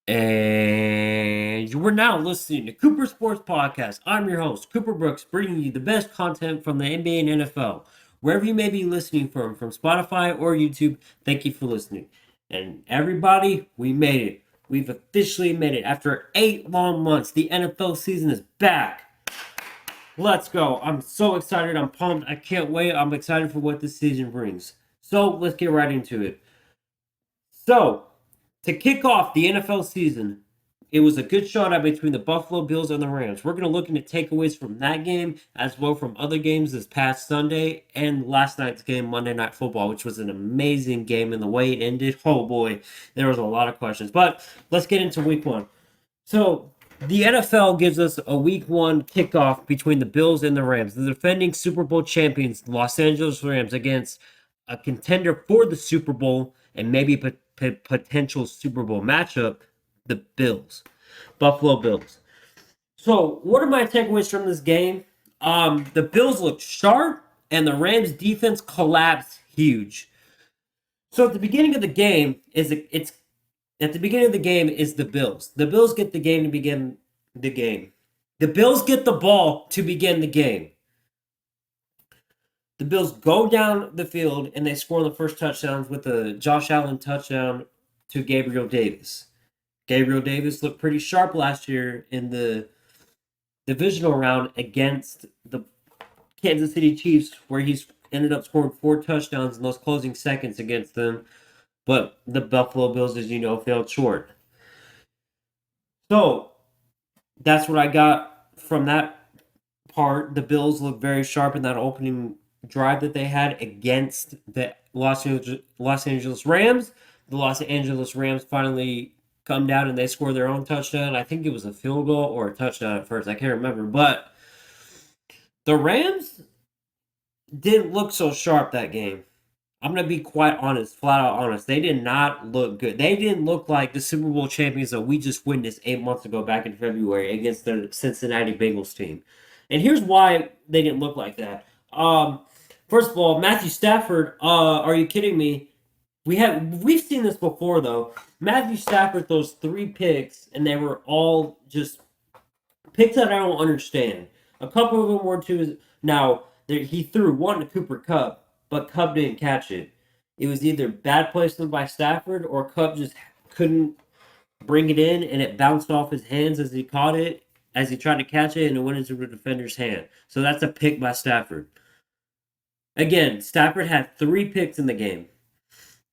And you are now listening to Cooper Sports Podcast. I'm your host, Cooper Brooks, bringing you the best content from the NBA and NFL. Wherever you may be listening from Spotify or YouTube, thank you for listening. And everybody, we made it. We've officially made it. After 8 long months, the NFL season is back. Let's go. I'm so excited. I'm pumped. I can't wait. I'm excited for what this season brings. So let's get right into it. So, to kick off the NFL season, it was a good showdown between the Buffalo Bills and the Rams. We're going to look into takeaways from that game as well from other games this past Sunday and last night's game, Monday Night Football, which was an amazing game. And the way it ended, oh boy, there was a lot of questions. But let's get into week one. So, the NFL gives us a week one kickoff between the Bills and the Rams. The defending Super Bowl champions, Los Angeles Rams, against a contender for the Super Bowl and maybe potential Super Bowl matchup, the Bills, Buffalo Bills. So, what are my takeaways from this game? The Bills looked sharp, and the Rams defense collapsed huge. So, at the beginning of the game is the Bills. The Bills get the game to begin the game. The Bills get the ball to begin the game. The Bills go down the field and they score the first touchdowns with a Josh Allen touchdown to Gabriel Davis. Gabriel Davis looked pretty sharp last year in the divisional round against the Kansas City Chiefs, where he's ended up scoring 4 touchdowns in those closing seconds against them. But the Buffalo Bills, as you know, failed short. So that's what I got from that part. The Bills looked very sharp in that opening drive that they had against the Los Angeles Rams. The Los Angeles Rams finally come down and they score their own touchdown. I think it was a field goal or a touchdown at first. I can't remember. But the Rams didn't look so sharp that game. I'm going to be quite honest, flat out honest. They did not look good. They didn't look like the Super Bowl champions that we just witnessed 8 months ago back in February against the Cincinnati Bengals team. And here's why they didn't look like that. First of all, Matthew Stafford, are you kidding me? We've seen this before though. Matthew Stafford throws 3 picks and they were all just picks that I don't understand. A couple of them were to now he threw one to Cooper Kupp, but Kupp didn't catch it. It was either bad placement by Stafford or Kupp just couldn't bring it in and it bounced off his hands as he caught it, as he tried to catch it, and it went into the defender's hand. So that's a pick by Stafford. Again, Stafford had 3 picks in the game.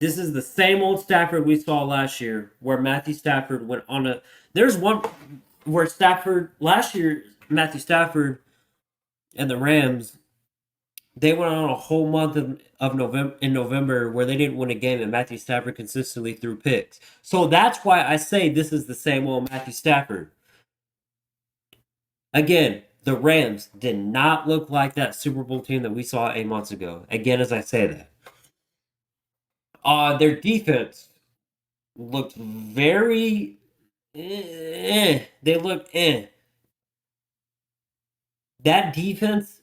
This is the same old Stafford we saw last year, where Matthew Stafford went on a. There's one where Stafford last year, Matthew Stafford and the Rams, they went on a whole month of November where they didn't win a game, and Matthew Stafford consistently threw picks. So that's why I say this is the same old Matthew Stafford. Again, the Rams did not look like that Super Bowl team that we saw 8 months ago. Again, as I say that. Their defense looked very They looked That defense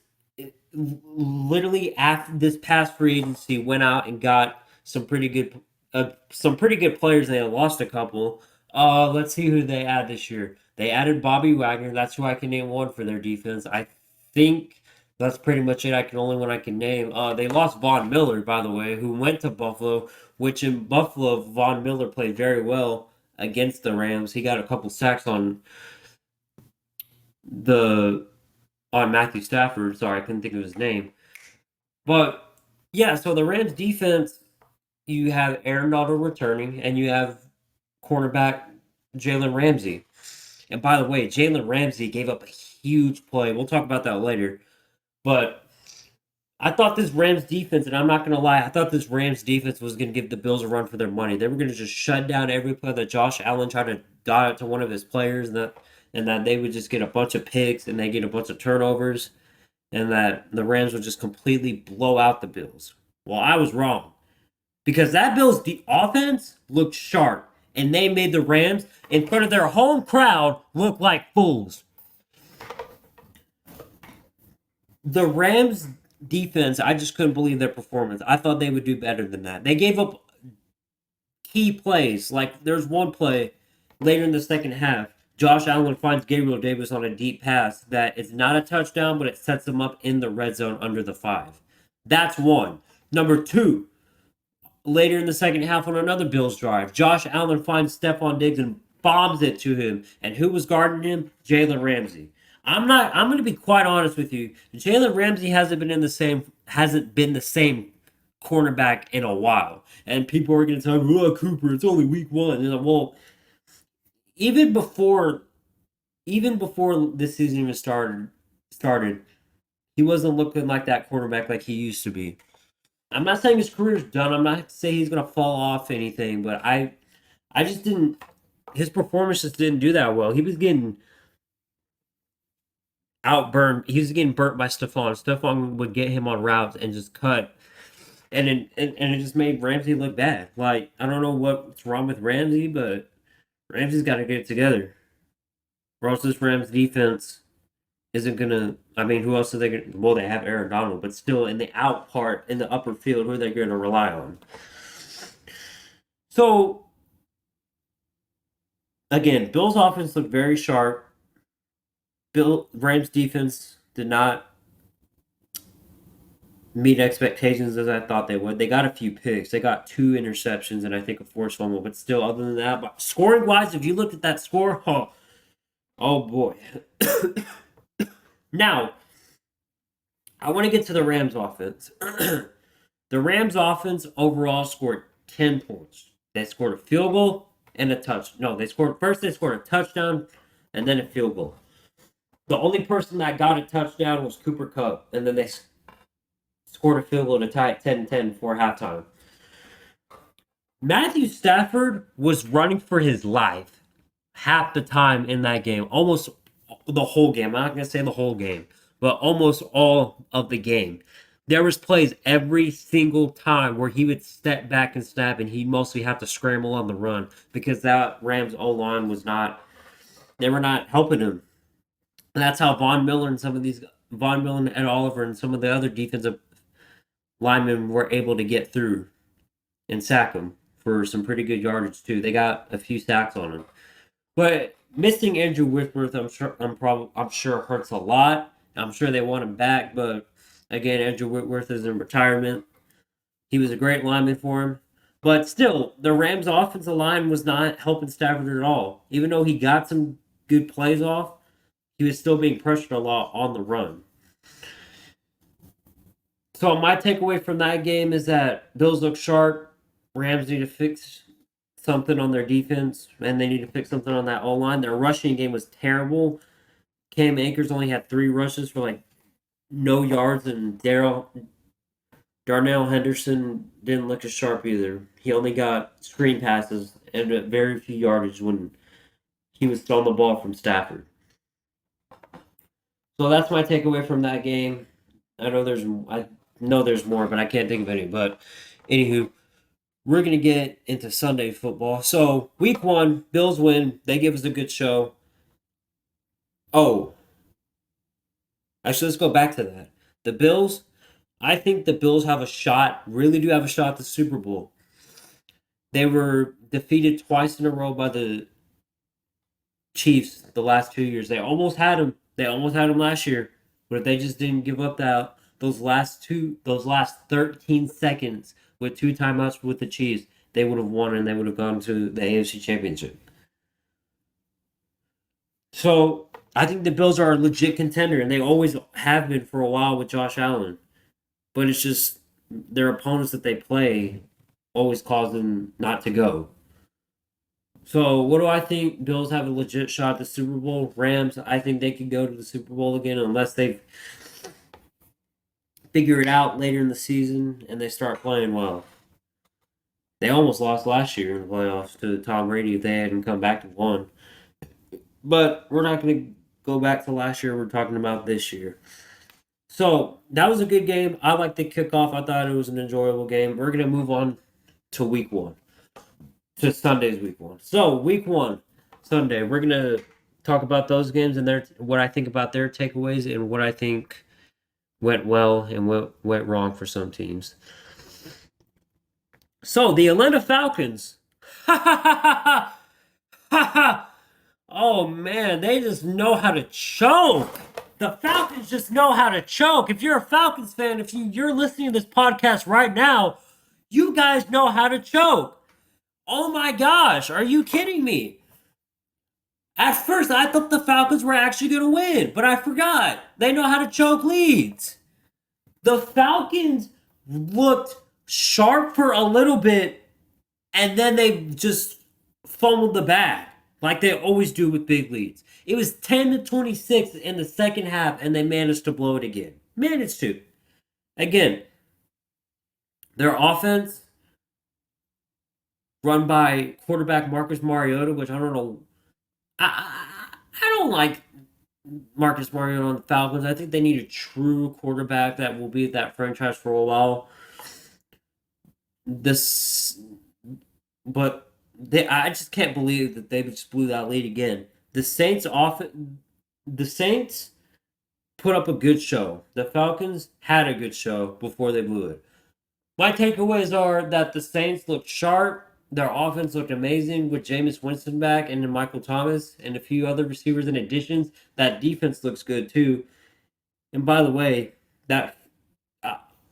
literally after this past free agency went out and got some pretty good players and they lost a couple. Let's see who they add this year. They added Bobby Wagner. That's who I can name one for their defense. I think that's pretty much it. Only one I can name. They lost Von Miller, by the way, who went to Buffalo, which in Buffalo, Von Miller played very well against the Rams. He got a couple sacks the on Matthew Stafford. Sorry, I couldn't think of his name. But yeah, so the Rams defense, you have Aaron Donald returning, and you have cornerback Jalen Ramsey. And by the way, Jalen Ramsey gave up a huge play. We'll talk about that later. But I thought this Rams defense, and I'm not going to lie, I thought this Rams defense was going to give the Bills a run for their money. They were going to just shut down every play that Josh Allen tried to dot it to one of his players, and that they would just get a bunch of picks and they get a bunch of turnovers, and that the Rams would just completely blow out the Bills. Well, I was wrong. Because that Bills offense looked sharp, and they made the Rams, in front of their home crowd, look like fools. The Rams defense, I just couldn't believe their performance. I thought they would do better than that. They gave up key plays. Like, there's one play, Later in the second half, Josh Allen finds Gabriel Davis on a deep pass that is not a touchdown, but it sets him up in the red zone under the 5. That's one. Number two, later in the second half on another Bills drive, Josh Allen finds Stephon Diggs and bombs it to him. And who was guarding him? Jalen Ramsey. I'm going to be quite honest with you. Jalen Ramsey hasn't been the same cornerback in a while. And people are going to tell me, "Oh, Cooper, it's only week 1." And well, even before this season even started, he wasn't looking like that quarterback like he used to be. I'm not saying his career's done. I'm not saying he's gonna fall off anything, but I just didn't. His performance just didn't do that well. He was getting outburned. He was getting burnt by Stephon. Stephon would get him on routes and just cut, and it just made Ramsey look bad. Like, I don't know what's wrong with Ramsey, but Ramsey's got to get it together. Or else this Rams defense isn't gonna. I mean, who else are they gonna? Well, they have Aaron Donald, but still in the out part, in the upper field, who are they gonna rely on? So again, Bills offense looked very sharp. Rams defense did not meet expectations as I thought they would. They got a few picks. They got 2 interceptions and I think a forced fumble. But still, other than that, but scoring wise, if you looked at that score, oh boy. Now, I want to get to the Rams offense. The Rams offense overall scored 10 points. They scored a field goal and a touch. No, they scored a touchdown and then a field goal. The only person that got a touchdown was Cooper Kupp, and then they scored a field goal to tie it 10-10 before halftime. Matthew Stafford was running for his life half the time in that game, almost the whole game. I'm not going to say the whole game, but almost all of the game. There was plays every single time where he would step back and snap, and he'd mostly have to scramble on the run because that Rams O-line they were not helping him. And that's how Von Miller and Ed Oliver and some of the other defensive linemen were able to get through and sack him for some pretty good yardage too. They got a few sacks on him. But missing Andrew Whitworth, I'm sure hurts a lot. I'm sure they want him back, but again, Andrew Whitworth is in retirement. He was a great lineman for him. But still, the Rams' offensive line was not helping Stafford at all. Even though he got some good plays off, he was still being pressured a lot on the run. So my takeaway from that game is that Bills look sharp. Rams need to fix something on their defense, and they need to fix something on that O-line. Their rushing game was terrible. Cam Akers only had 3 rushes for like no yards, and Darnell Henderson didn't look as sharp either. He only got screen passes and very few yardage when he was throwing the ball from Stafford. So that's my takeaway from that game. I know there's more, but I can't think of any. But anywho, we're gonna get into Sunday football. So week 1, Bills win. They give us a good show. Oh, actually, let's go back to that. The Bills. I think the Bills have a shot. Really do have a shot at the Super Bowl. They were defeated twice in a row by the Chiefs the last 2 years. They almost had them. They almost had them last year, but if they just didn't give up those last 13 seconds with 2 timeouts with the Chiefs, they would have won and they would have gone to the AFC Championship. So I think the Bills are a legit contender, and they always have been for a while with Josh Allen. But it's just their opponents that they play always cause them not to go. So what do I think? Bills have a legit shot at the Super Bowl. Rams, I think they could go to the Super Bowl again unless they figure it out later in the season and they start playing well. They almost lost last year in the playoffs to Tom Brady if they hadn't come back to 1. But we're not going to go back to last year. We're talking about this year. So that was a good game. I liked the kickoff. I thought it was an enjoyable game. We're going to move on to week 1. To Sunday's week 1. So week 1, Sunday, we're going to talk about those games and what I think about their takeaways and what I think went well and what went wrong for some teams. So the Atlanta Falcons Ha ha! Oh man, they just know how to choke. The Falcons just know how to choke. If you're a Falcons fan, if you're listening to this podcast right now, you guys know how to choke. Oh my gosh, are you kidding me? At first, I thought the Falcons were actually going to win, but I forgot. They know how to choke leads. The Falcons looked sharp for a little bit, and then they just fumbled the bag like they always do with big leads. It was 10-26 in the second half, and they managed to blow it again. Managed to. Again, their offense, run by quarterback Marcus Mariota, which I don't know. I don't like Marcus Mariota on the Falcons. I think they need a true quarterback that will be at that franchise for a while. This, but I just can't believe that they just blew that lead again. The Saints put up a good show. The Falcons had a good show before they blew it. My takeaways are that the Saints looked sharp. Their offense looked amazing with Jameis Winston back and Michael Thomas and a few other receivers and additions. That defense looks good too. And that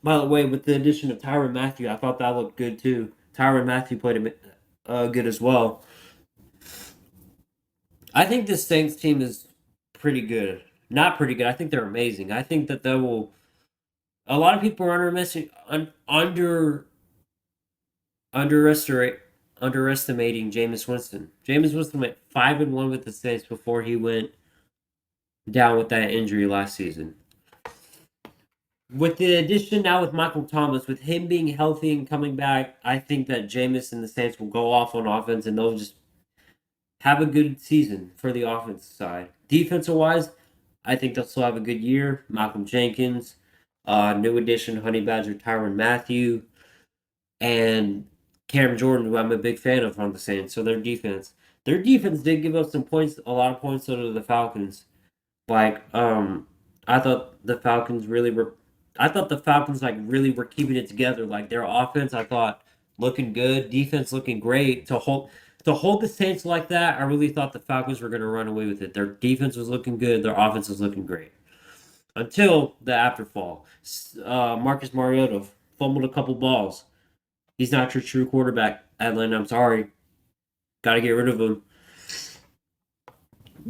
by the way, with the addition of Tyrann Mathieu, I thought that looked good too. Tyrann Mathieu played good as well. I think this Saints team is pretty good. Not pretty good. I think they're amazing. I think that they will. A lot of people are underestimate underestimating Jameis Winston. Jameis Winston went 5-1 with the Saints before he went down with that injury last season. With the addition now with Michael Thomas, with him being healthy and coming back, I think that Jameis and the Saints will go off on offense and they'll just have a good season for the offensive side. Defensive wise, I think they'll still have a good year. Malcolm Jenkins, new addition, Honey Badger, Tyrann Mathieu, and Cam Jordan, who I'm a big fan of on the Saints. So their defense did give up some points, a lot of points to the Falcons. Like, I thought the Falcons like really were keeping it together. Like their offense, I thought looking good, defense looking great. To hold the Saints like that, I really thought the Falcons were going to run away with it. Their defense was looking good, their offense was looking great. Until the afterfall, Marcus Mariota fumbled a couple balls. He's not your true quarterback, Atlanta. I'm sorry. Got to get rid of him.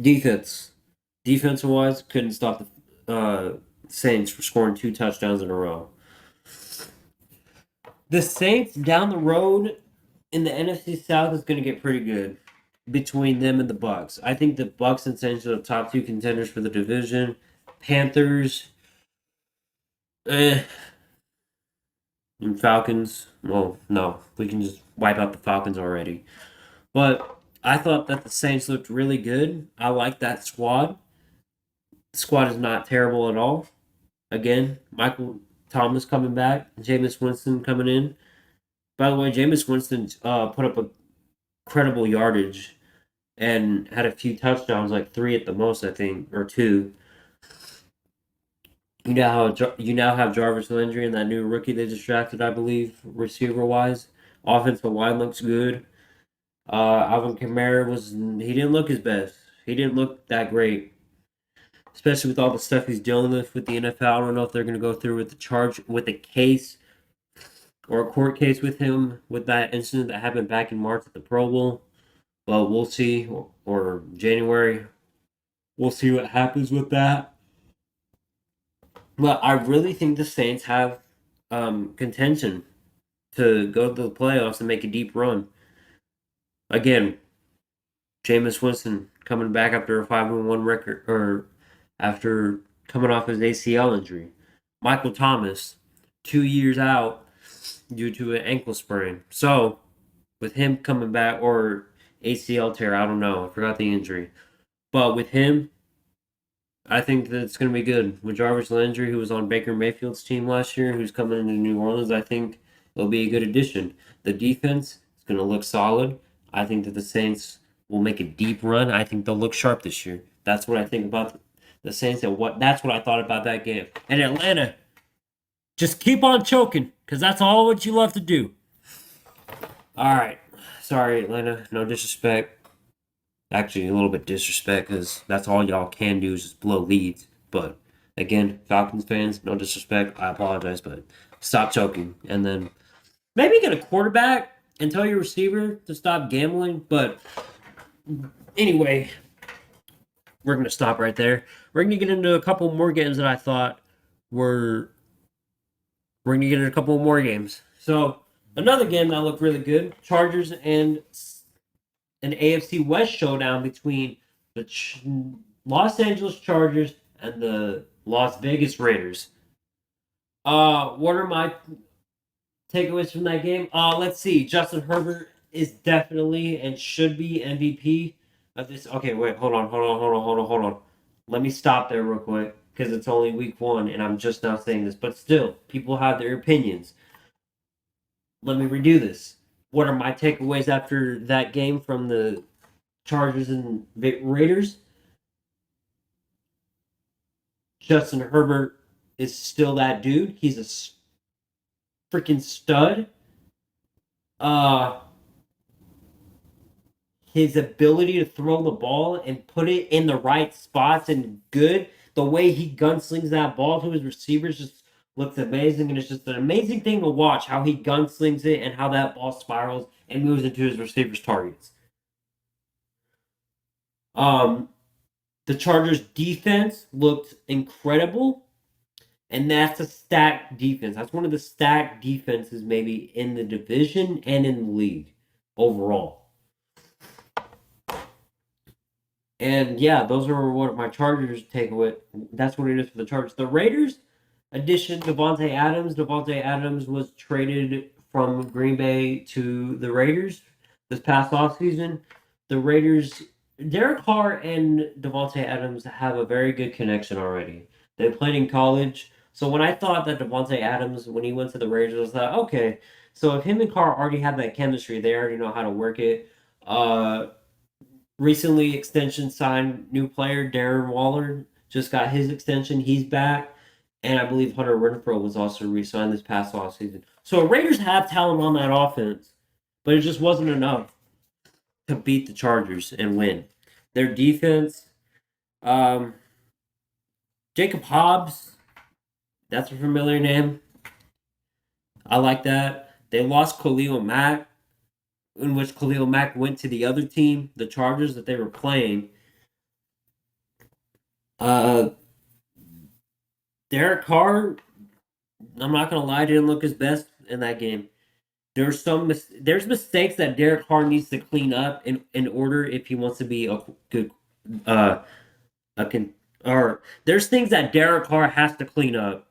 Defensive wise, couldn't stop the Saints from scoring 2 touchdowns in a row. The Saints down the road in the NFC South is going to get pretty good between them and the Bucks. I think the Bucks and Saints are the top 2 contenders for the division. Panthers, and Falcons. Well, no, we can just wipe out the Falcons already. But I thought that the Saints looked really good. I like that squad. The squad is not terrible at all. Again, Michael Thomas coming back, Jameis Winston coming in. By the way, Jameis Winston put up a credible yardage and had a few touchdowns, like 3 at the most, I think, or 2. You now have Jarvis Landry and that new rookie they just drafted, I believe, receiver wise. Offensive line looks good. Alvin Kamara he didn't look his best. He didn't look that great, especially with all the stuff he's dealing with the NFL. I don't know if they're going to go through with a case or a court case with him with that incident that happened back in March at the Pro Bowl. But we'll see, or January. We'll see what happens with that. But I really think the Saints have contention to go to the playoffs and make a deep run. Again, Jameis Winston coming back after a 5-1 record, or after coming off his ACL injury. Michael Thomas, 2 years out due to an ankle sprain. So, with him coming back, or ACL tear, I don't know. I forgot the injury. But with him, I think that it's going to be good. With Jarvis Landry, who was on Baker Mayfield's team last year, who's coming into New Orleans, I think it'll be a good addition. The defense is going to look solid. I think that the Saints will make a deep run. I think they'll look sharp this year. That's what I think about the Saints, and that's what I thought about that game. And Atlanta, just keep on choking, because that's all what you love to do. All right. Sorry, Atlanta. No disrespect. Actually, a little bit disrespect because that's all y'all can do is just blow leads. But again, Falcons fans, no disrespect. I apologize, but stop choking. And then maybe get a quarterback and tell your receiver to stop gambling. But anyway, we're going to stop right there. We're going to get into a couple more games that I thought were. We're going to get into a couple more games. So, another game that looked really good Chargers and an AFC West showdown between the Los Angeles Chargers and the Las Vegas Raiders. What are my takeaways from that game? Let's see. Justin Herbert is definitely and should be MVP of this. Okay, wait, hold on. Let me stop there real quick because it's only week one and I'm just now saying this, but still, people have their opinions. Let me redo this. What are my takeaways after that game from the Chargers and Raiders? Justin Herbert is still that dude. He's a freaking stud. Uh, his ability to throw the ball and put it in the right spots and good. The way he gunslings that ball to his receivers just looks amazing, and it's just an amazing thing to watch how he gunslings it and how that ball spirals and moves into his receivers' targets. Um, the Chargers' defense looked incredible. And that's a stacked defense. That's one of the stacked defenses, maybe in the division and in the league overall. And yeah, those are what my Chargers take away. That's what it is for the Chargers. The Raiders addition Davante Adams. Davante Adams was traded from Green Bay to the Raiders this past offseason. The Raiders, Derek Carr and Davante Adams have a very good connection already. They played in college. So when I thought that Davante Adams, when he went to the Raiders, I was like, okay, so if him and Carr already have that chemistry, they already know how to work it. Recently extension signed new player Darren Waller just got his extension. He's back, and I believe Hunter Renfrow was also re-signed this past offseason. So Raiders have talent on that offense, but it just wasn't enough to beat the Chargers and win. Their defense, um, Jacob Hobbs, that's a familiar name. I like that. They lost Khalil Mack, in which Khalil Mack went to the other team, the Chargers that they were playing. Uh, Derek Carr, I'm not gonna lie, didn't look his best in that game. There's mistakes that Derek Carr needs to clean up in order if he wants to be a good uh a con or there's things that Derek Carr has to clean up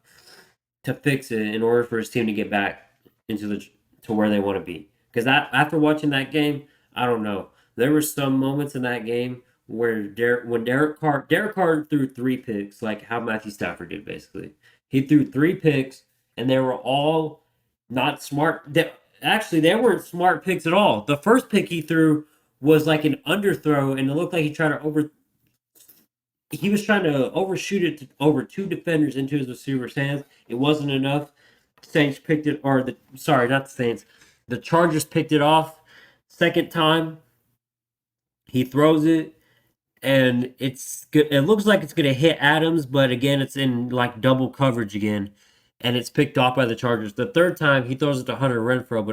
to fix it in order for his team to get back into the to where they want to be. Because after watching that game, I don't know. There were some moments in that game where Derek Carr threw three picks, like how Matthew Stafford did basically. He threw three picks, and they were all not smart. Actually, they weren't smart picks at all. The first pick he threw was like an underthrow, and it looked like he was trying to overshoot it over two defenders into his receiver's hands. It wasn't enough. Saints picked it, or the sorry, not the Saints. The Chargers picked it off. Second time, he throws it, and it's good. It looks like it's gonna hit Adams, but again, it's in like double coverage again, and it's picked off by the Chargers. The third time, he throws it to Hunter Renfrow,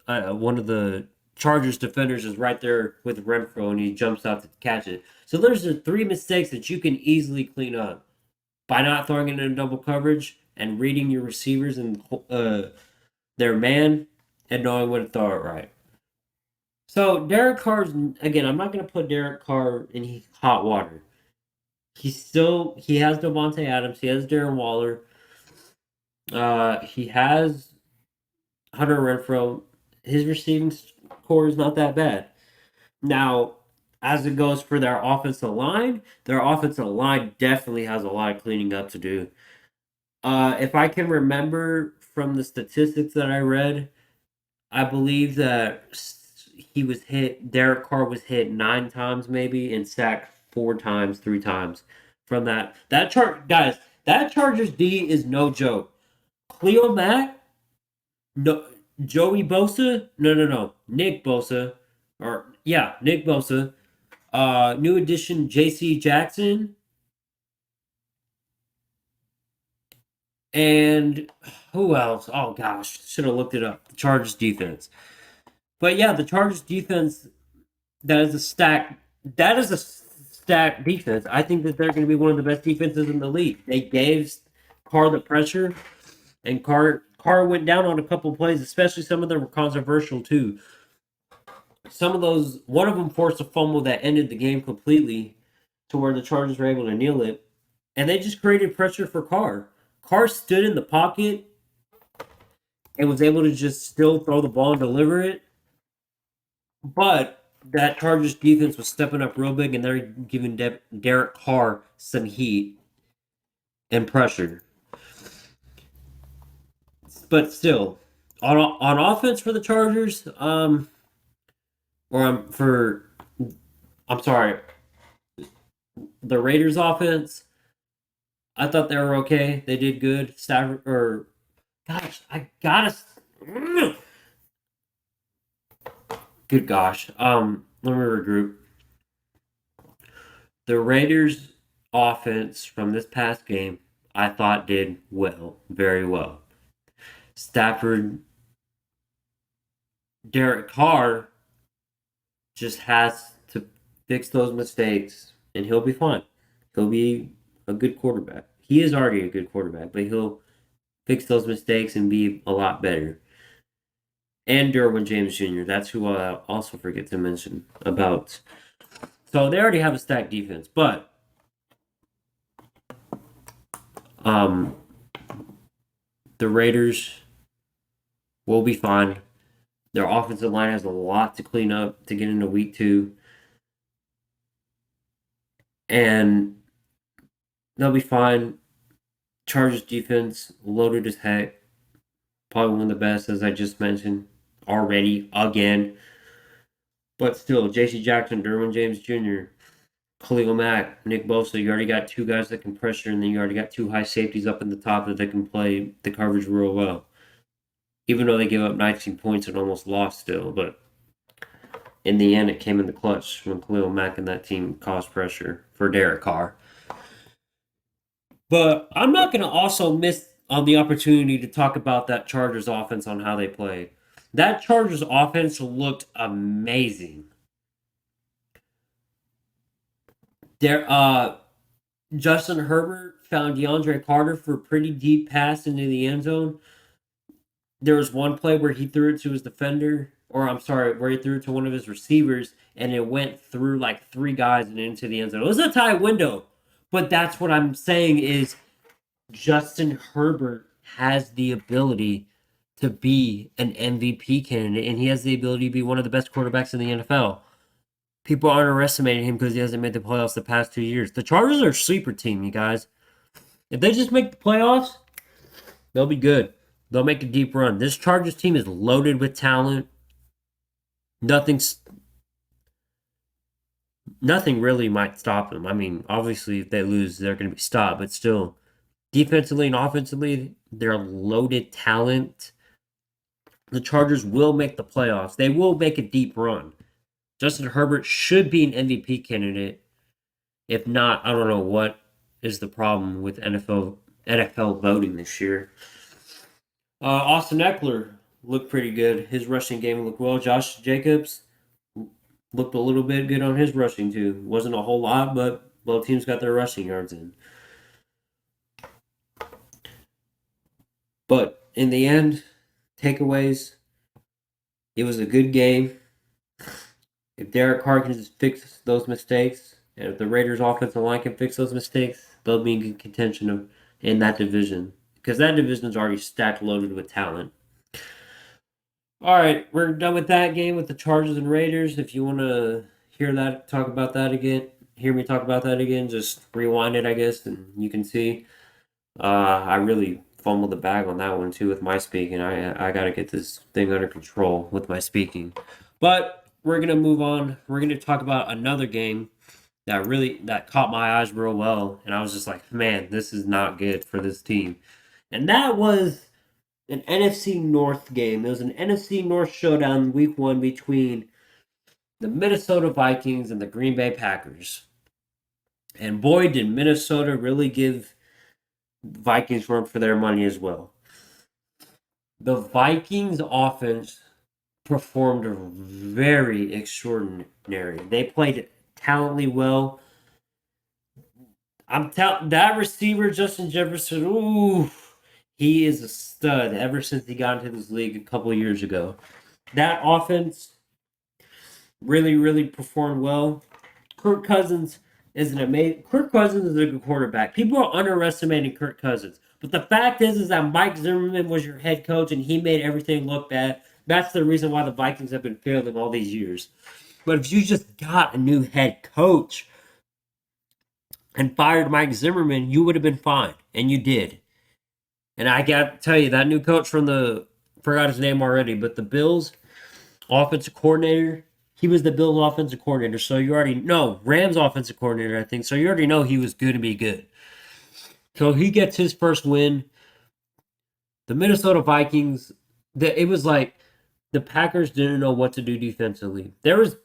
but one of the Chargers defenders is right there with Renfrow, and he jumps out to catch it. So there's the three mistakes that you can easily clean up by not throwing it in double coverage and reading your receivers and their man and knowing when to throw it right. So Derek Carr's again. I'm not going to put Derek Carr in hot water. He has Davante Adams. He has Darren Waller. He has Hunter Renfrow. His receiving core is not that bad. Now, as it goes for their offensive line definitely has a lot of cleaning up to do. If I can remember from the statistics that I read, I believe that Derek Carr was hit 9 times maybe and sacked 4 times, 3 times from that. Guys, that Chargers D is no joke. Cleo Mack, no, Joey Bosa, no, Nick Bosa, Nick Bosa. New addition J.C. Jackson. And who else? Oh gosh, should have looked it up. The Chargers defense. But yeah, the Chargers defense, that is a stack. That is a stacked defense. I think that they're going to be one of the best defenses in the league. They gave Carr the pressure, and Carr went down on a couple of plays, especially some of them were controversial too. Some of those, one of them forced a fumble that ended the game completely, to where the Chargers were able to kneel it, and they just created pressure for Carr. Carr stood in the pocket and was able to just still throw the ball and deliver it. But that Chargers defense was stepping up real big, and they're giving Derek Carr some heat and pressure. But still, on offense for the Chargers, for I'm sorry, the Raiders offense, I thought they were okay. They did good. Stafford, or gosh, I gotta. Good gosh. Let me regroup. The Raiders offense from this past game, I thought did well, very well. Stafford, Derek Carr just has to fix those mistakes, and he'll be fine. He'll be a good quarterback. He is already a good quarterback, but he'll fix those mistakes and be a lot better. And Derwin James Jr., that's who I also forget to mention about. So they already have a stacked defense, but the Raiders will be fine. Their offensive line has a lot to clean up to get into week 2. And they'll be fine. Chargers defense, loaded as heck. Probably one of the best, as I just mentioned already, again. But still, J.C. Jackson, Derwin James Jr., Khalil Mack, Nick Bosa, you already got 2 guys that can pressure, and then you already got 2 high safeties up in the top that they can play the coverage real well. Even though they gave up 19 points and almost lost still, but in the end, it came in the clutch when Khalil Mack and that team caused pressure for Derek Carr. But I'm not going to also miss on the opportunity to talk about that Chargers offense on how they played. That Chargers offense looked amazing. Justin Herbert found DeAndre Carter for a pretty deep pass into the end zone. There was one play where he threw it to his defender, or I'm sorry, where he threw it to one of his receivers, and it went through like 3 guys and into the end zone. It was a tight window, but that's what I'm saying is Justin Herbert has the ability to be an MVP candidate, and he has the ability to be one of the best quarterbacks in the NFL. People are underestimating him because he hasn't made the playoffs the past 2 years. The Chargers are a sleeper team, you guys. If they just make the playoffs, they'll be good. They'll make a deep run. This Chargers team is loaded with talent. Nothing really might stop them. I mean, obviously, if they lose, they're going to be stopped. But still, defensively and offensively, they're loaded talent. The Chargers will make the playoffs. They will make a deep run. Justin Herbert should be an MVP candidate. If not, I don't know what is the problem with NFL voting this year. Austin Eckler looked pretty good. His rushing game looked well. Josh Jacobs looked a little bit good on his rushing too. Wasn't a whole lot, but both teams got their rushing yards in. But in the end, takeaways, it was a good game. If Derek Carr can just fix those mistakes, and if the Raiders' offensive line can fix those mistakes, they'll be in good contention in that division. Because that division is already stacked loaded with talent. All right, we're done with that game with the Chargers and Raiders. If you want to hear me talk about that again, just rewind it, I guess, and you can see. I really fumbled the bag on that one too with my speaking. I got to get this thing under control with my speaking. But we're going to move on. We're going to talk about another game that caught my eyes real well, and I was just like, man, this is not good for this team. And that was an NFC North game. It was an NFC North showdown week 1 between the Minnesota Vikings and the Green Bay Packers. And boy, did Minnesota really give Vikings run for their money as well. The Vikings offense performed very extraordinary. They played talently well. I'm telling that receiver, Justin Jefferson, ooh, he is a stud ever since he got into this league a couple of years ago. That offense really, really performed well. Kirk Cousins is an amazing. Kirk Cousins is a good quarterback. People are underestimating Kirk Cousins, but the fact is that Mike Zimmerman was your head coach and he made everything look bad. That's the reason why the Vikings have been failing all these years. But if you just got a new head coach and fired Mike Zimmerman, you would have been fine, and you did. And I got to tell you, that new coach from the forgot his name already, but the Bills offensive coordinator. He was the Bills offensive coordinator, so you already know. Rams offensive coordinator, I think. So you already know he was going to be good. So he gets his first win. The Minnesota Vikings, it was like the Packers didn't know what to do defensively. There was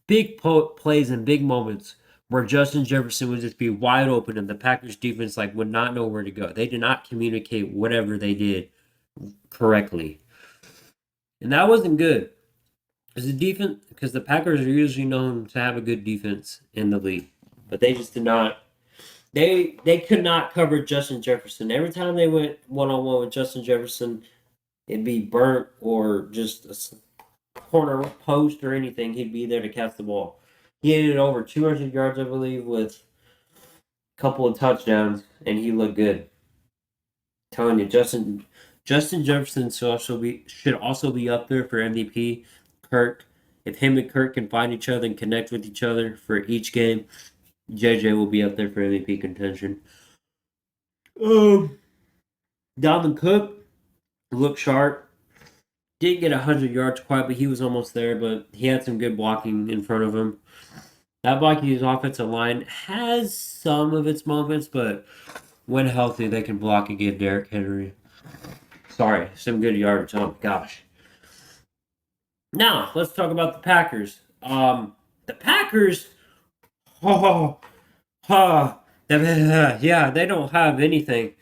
big plays and big moments where Justin Jefferson would just be wide open and the Packers defense would not know where to go. They did not communicate whatever they did correctly. And that wasn't good. Because the Packers are usually known to have a good defense in the league, but they just did not. They could not cover Justin Jefferson. Every time they went one-on-one with Justin Jefferson, it'd be burnt or just a corner post or anything. He'd be there to catch the ball. He hit it over 200 yards, I believe, with a couple of touchdowns, and he looked good. I'm telling you, Justin Jefferson should also be up there for MVP. Kirk, if him and Kirk can find each other and connect with each other for each game, JJ will be up there for MVP contention. Dalvin Cook looked sharp. Didn't get 100 yards quite, but he was almost there. But he had some good blocking in front of him. That Vikings offensive line has some of its moments, but when healthy, they can block against Derrick Henry. Sorry, some good yardage. Oh my gosh. Now, let's talk about the Packers. The Packers, yeah, they don't have anything.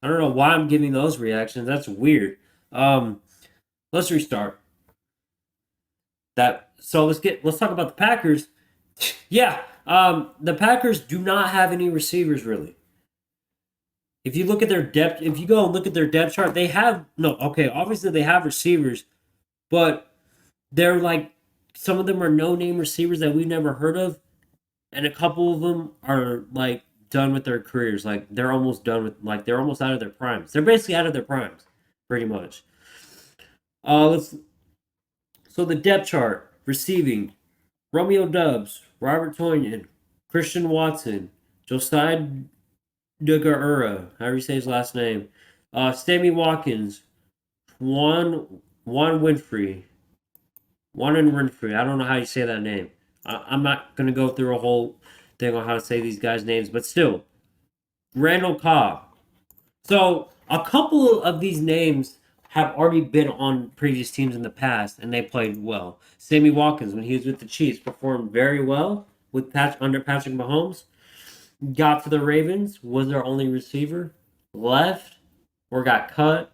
I don't know why I'm giving those reactions. That's weird. Let's restart. Let's talk about the Packers. Yeah, the Packers do not have any receivers really. If you look at their depth, if you go and look at their depth chart, obviously they have receivers, but they're some of them are no-name receivers that we've never heard of, and a couple of them are done with their careers. They're almost done with they're almost out of their primes. They're basically out of their primes, pretty much. So the depth chart, receiving, Romeo Doubs, Robert Tonyan, Christian Watson, Josiah Deguara, however you say his last name, Sammy Watkins, Juan Winfrey. I don't know how you say that name. I'm not going to go through a whole thing on how to say these guys' names, but still. Randall Cobb. So, a couple of these names have already been on previous teams in the past, and they played well. Sammy Watkins, when he was with the Chiefs, performed very well under Patrick Mahomes. Got to the Ravens, was their only receiver, left, or got cut,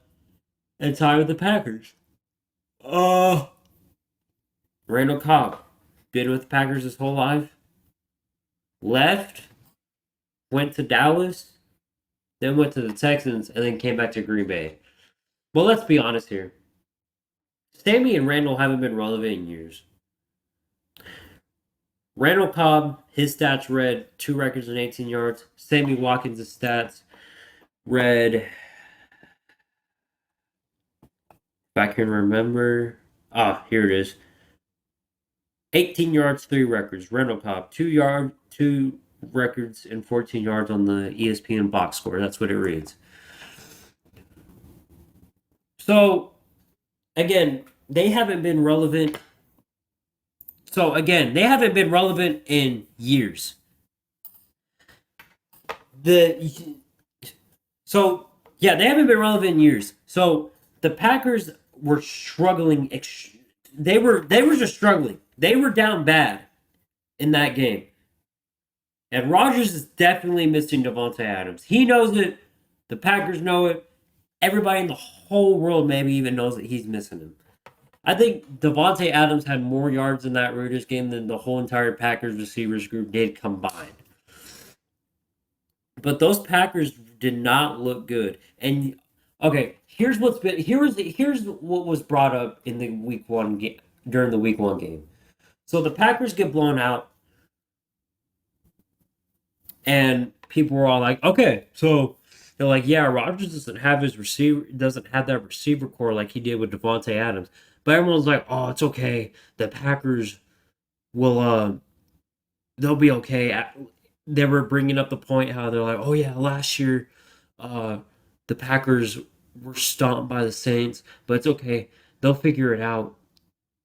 and tied with the Packers. Randall Cobb, been with the Packers his whole life, left, went to Dallas, then went to the Texans, and then came back to Green Bay. Well, let's be honest here. Sammy and Randall haven't been relevant in years. Randall Cobb, his stats read 2 records and 18 yards. Sammy Watkins' stats read, if I can remember, here it is. 18 yards, 3 records. Randall Cobb, 2 records and 14 yards on the ESPN box score. That's what it reads. So, again, they haven't been relevant. They haven't been relevant in years. They haven't been relevant in years. So, the Packers were struggling they were just struggling. They were down bad in that game. And Rodgers is definitely missing Davante Adams. He knows it. The Packers know it. Everybody in the whole world maybe even knows that he's missing him. I think Davante Adams had more yards in that Raiders game than the whole entire Packers receivers group did combined. But those Packers did not look good. And okay, here's what was brought up in the week 1 game during the week 1 game. So the Packers get blown out, and people were all like, "Okay, so they're like, yeah, Rodgers doesn't have that receiver core like he did with Davante Adams." But everyone's like, "Oh, it's okay. The Packers will they'll be okay." They were bringing up the point how they're like, "Oh yeah, last year the Packers were stomped by the Saints, but it's okay. They'll figure it out."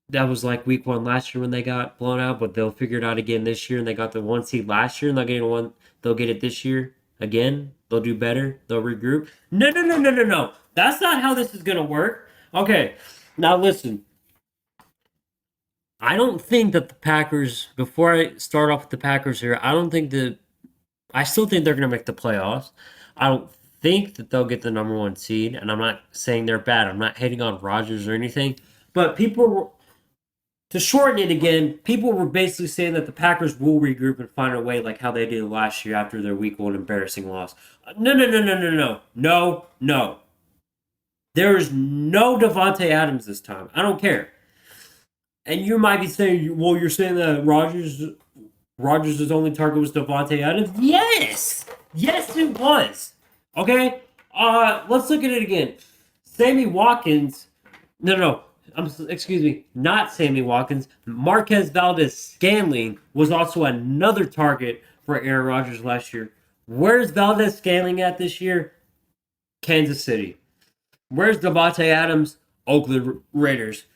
That was like week 1 last year when they got blown out, but they'll figure it out again this year. And they got the 1 seed last year, and they'll get it this year again. They'll do better. They'll regroup. No, no, no, no, no, no. That's not how this is gonna work. Okay, now listen. I don't think that the Packers. Before I start off with the Packers here, I still think they're gonna make the playoffs. I don't think that they'll get the number 1 seed, and I'm not saying they're bad. I'm not hating on Rodgers or anything, but to shorten it again, people were basically saying that the Packers will regroup and find a way like how they did last year after their week 1 embarrassing loss. No, no, no, no, no, no. No, no. There is no Davante Adams this time. I don't care. And you might be saying, well, you're saying that Rodgers' only target was Davante Adams? Yes! Yes, it was. Okay? Let's look at it again. Sammy Watkins. No. Excuse me, not Sammy Watkins. Marquez Valdes-Scantling was also another target for Aaron Rodgers last year. Where's Valdes-Scantling at this year? Kansas City. Where's Davante Adams? Oakland Raiders.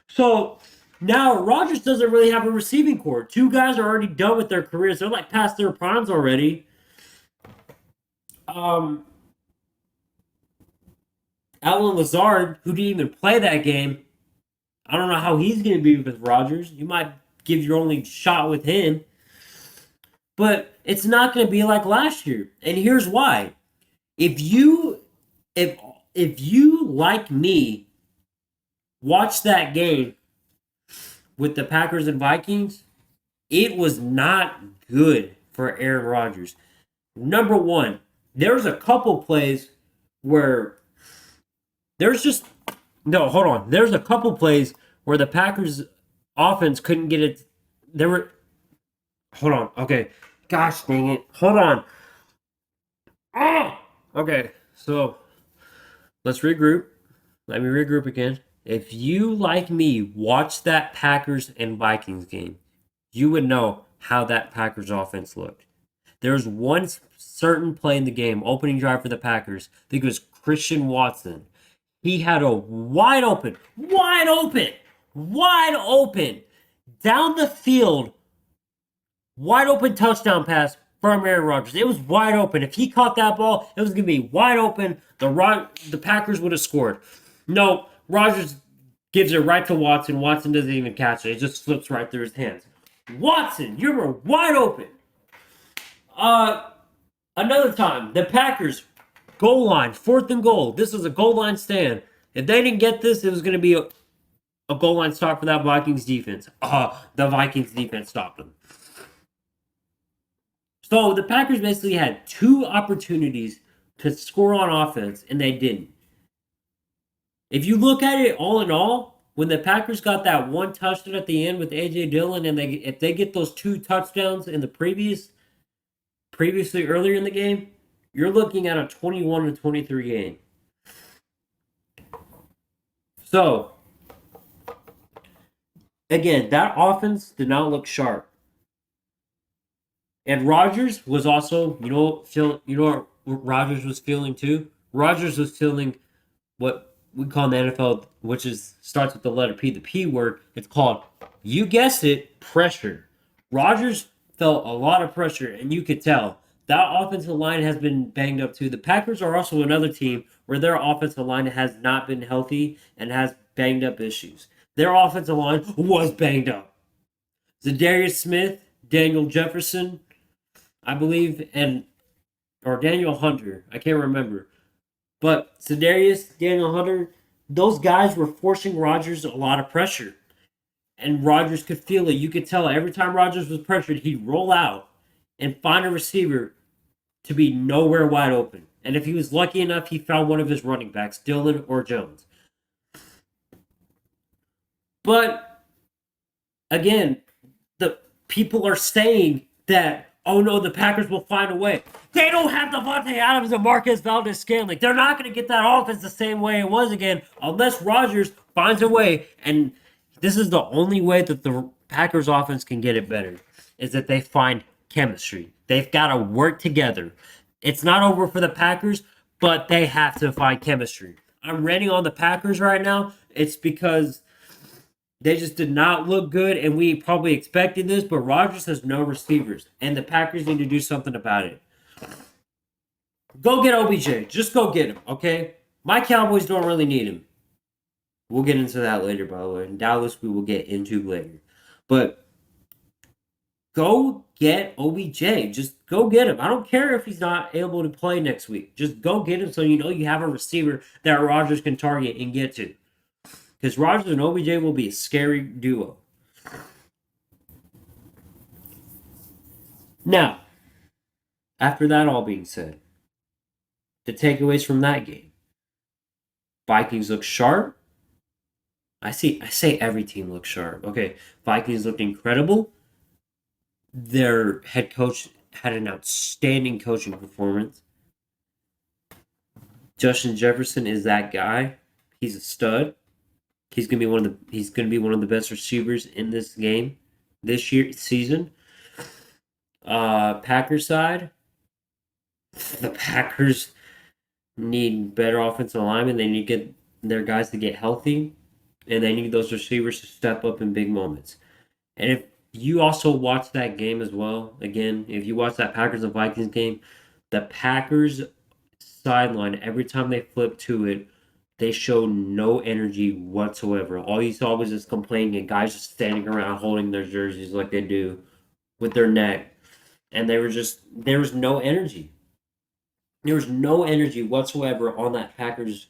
So now Rodgers doesn't really have a receiving core. 2 guys are already done with their careers. They're like past their primes already. Alan Lazard, who didn't even play that game, I don't know how he's going to be with Rodgers. You might give your only shot with him. But it's not going to be like last year. And here's why. If you like me watch that game with the Packers and Vikings, it was not good for Aaron Rodgers. Number 1, there's a couple plays where there's a couple plays where the Packers offense couldn't get it. Hold on. Okay. Gosh dang it. Hold on. Okay. So let's regroup. Let me regroup again. If you, like me, watch that Packers and Vikings game, you would know how that Packers offense looked. There's one certain play in the game, opening drive for the Packers. I think it was Christian Watson. He had a wide open, down the field, wide open touchdown pass from Aaron Rodgers. It was wide open. If he caught that ball, it was going to be wide open. The Packers would have scored. No, Rodgers gives it right to Watson. Watson doesn't even catch it. It just slips right through his hands. Watson, you were wide open. Another time, the Packers goal line, 4th and goal. This was a goal line stand. If they didn't get this, it was going to be a goal line stop for that Vikings defense. The Vikings defense stopped them. So the Packers basically had 2 opportunities to score on offense, and they didn't. If you look at it all in all, when the Packers got that 1 touchdown at the end with A.J. Dillon, and if they get those 2 touchdowns in the previously earlier in the game, you're looking at a 21-23 game. So, again, that offense did not look sharp. And Rodgers was also, you know what Rodgers was feeling too? Rodgers was feeling what we call in the NFL, which starts with the letter P, the P word. It's called, you guessed it, pressure. Rodgers felt a lot of pressure, and you could tell. That offensive line has been banged up too. The Packers are also another team where their offensive line has not been healthy and has banged up issues. Their offensive line was banged up. Zadarius Smith, Daniel Jefferson, I believe, and or Daniel Hunter. I can't remember. But Zadarius, Daniel Hunter, those guys were forcing Rodgers a lot of pressure. And Rodgers could feel it. You could tell every time Rodgers was pressured, he'd roll out and find a receiver to be nowhere wide open. And if he was lucky enough, he found one of his running backs, Dillon or Jones. But again, the people are saying that, oh no, the Packers will find a way. They don't have Davante Adams and Marquez Valdes-Scantling. They're not going to get that offense the same way it was again unless Rodgers finds a way. And this is the only way that the Packers offense can get it better, is that they find chemistry. They've got to work together. It's not over for the Packers, but they have to find chemistry. I'm ranting on the Packers right now. It's because they just did not look good, and we probably expected this, but Rodgers has no receivers, and the Packers need to do something about it. Go get OBJ. Just go get him, okay? My Cowboys don't really need him. We'll get into that later, by the way. In Dallas, we will get into later. But go get OBJ. Just go get him. I don't care if he's not able to play next week. Just go get him so you know you have a receiver that Rodgers can target and get to. Because Rodgers and OBJ will be a scary duo. Now, after that all being said, the takeaways from that game. Vikings look sharp. I say every team looks sharp. Okay, Vikings looked incredible. Their head coach had an outstanding coaching performance. Justin Jefferson is that guy. He's a stud. He's gonna be one of the best receivers in this game this season. Packers side, the Packers need better offensive linemen. They need to get their guys to get healthy, and they need those receivers to step up in big moments. And if you also watch that game as well, again, if you watch that Packers and Vikings game, the Packers sideline, every time they flip to it, they showed no energy whatsoever. All you saw was just complaining and guys just standing around holding their jerseys like they do with their neck. And there was no energy. There was no energy whatsoever on that Packers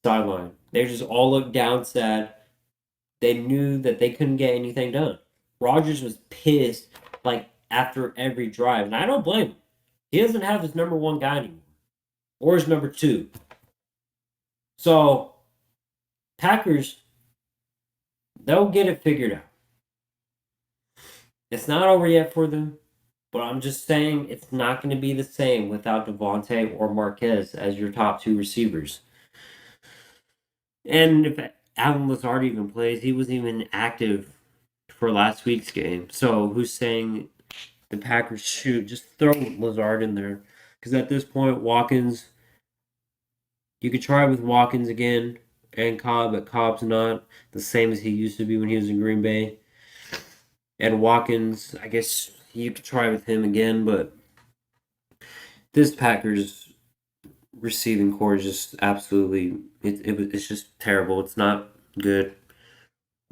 sideline. They just all looked down sad. They knew that they couldn't get anything done. Rodgers was pissed like after every drive, and I don't blame him. He doesn't have his number one guy anymore, or his number two. So, Packers, they'll get it figured out. It's not over yet for them, but I'm just saying it's not going to be the same without Davante or Marquez as your top two receivers. And if Allen Lazard even plays, he wasn't even active for last week's game. So who's saying the Packers should just throw Lazard in there? Because at this point, Watkins, you could try with Watkins again and Cobb, but Cobb's not the same as he used to be when he was in Green Bay. And Watkins, I guess you could try with him again, but this Packers receiving core is just absolutely, it's just terrible. It's not good.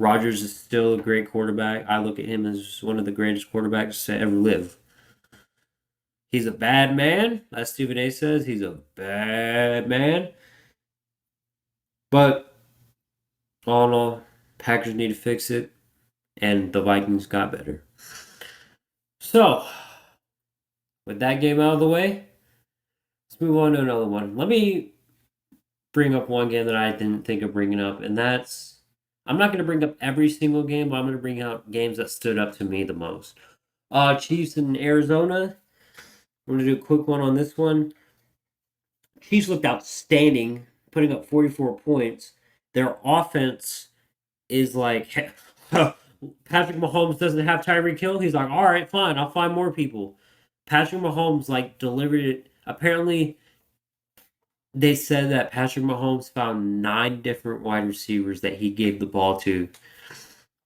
Rodgers is still a great quarterback. I look at him as one of the greatest quarterbacks to ever live. He's a bad man, as Stephen A says. He's a bad man. But all in all, Packers need to fix it, and the Vikings got better. So, with that game out of the way, let's move on to another one. Let me bring up one game that I didn't think of bringing up, and that's, I'm not going to bring up every single game, but I'm going to bring out games that stood up to me the most. Chiefs in Arizona. I'm going to do a quick one on this one. Chiefs looked outstanding, putting up 44 points. Their offense is like, Patrick Mahomes doesn't have Tyreek Hill. He's like, all right, fine, I'll find more people. Patrick Mahomes like delivered it. Apparently, they said that Patrick Mahomes found 9 different wide receivers that he gave the ball to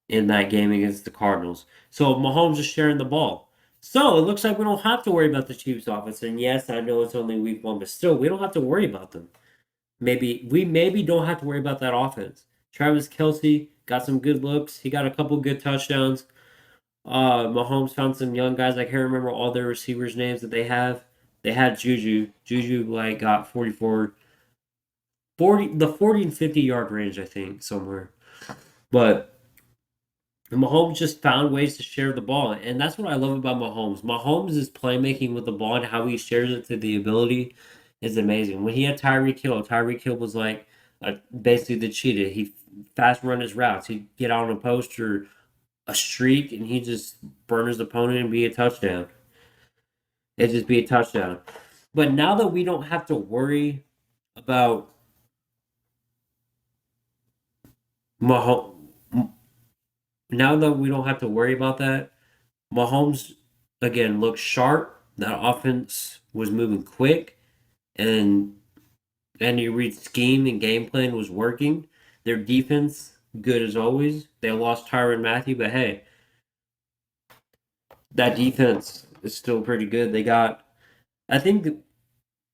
in that game against the Cardinals. So Mahomes is sharing the ball. So it looks like we don't have to worry about the Chiefs offense. And yes, I know it's only week 1, but still, we don't have to worry about them. We maybe don't have to worry about that offense. Travis Kelce got some good looks. He got a couple good touchdowns. Mahomes found some young guys. I can't remember all their receivers' names that they have. They had Juju. Juju like got 44, 40, the 40 and 50 yard range, I think, somewhere. But Mahomes just found ways to share the ball, and that's what I love about Mahomes. Mahomes is playmaking with the ball and how he shares it to the ability is amazing. When he had Tyreek Hill was like basically the cheetah. He fast run his routes. He'd get on a post or a streak, and he just burn his opponent and be a touchdown. It'd just be a touchdown. But now that we don't have to worry about Mahomes, now that we don't have to worry about that, Mahomes again looked sharp. That offense was moving quick, and Andy Reid's scheme and game plan was working. Their defense, good as always. They lost Tyrann Mathieu, but hey, that defense is still pretty good. They got, I think,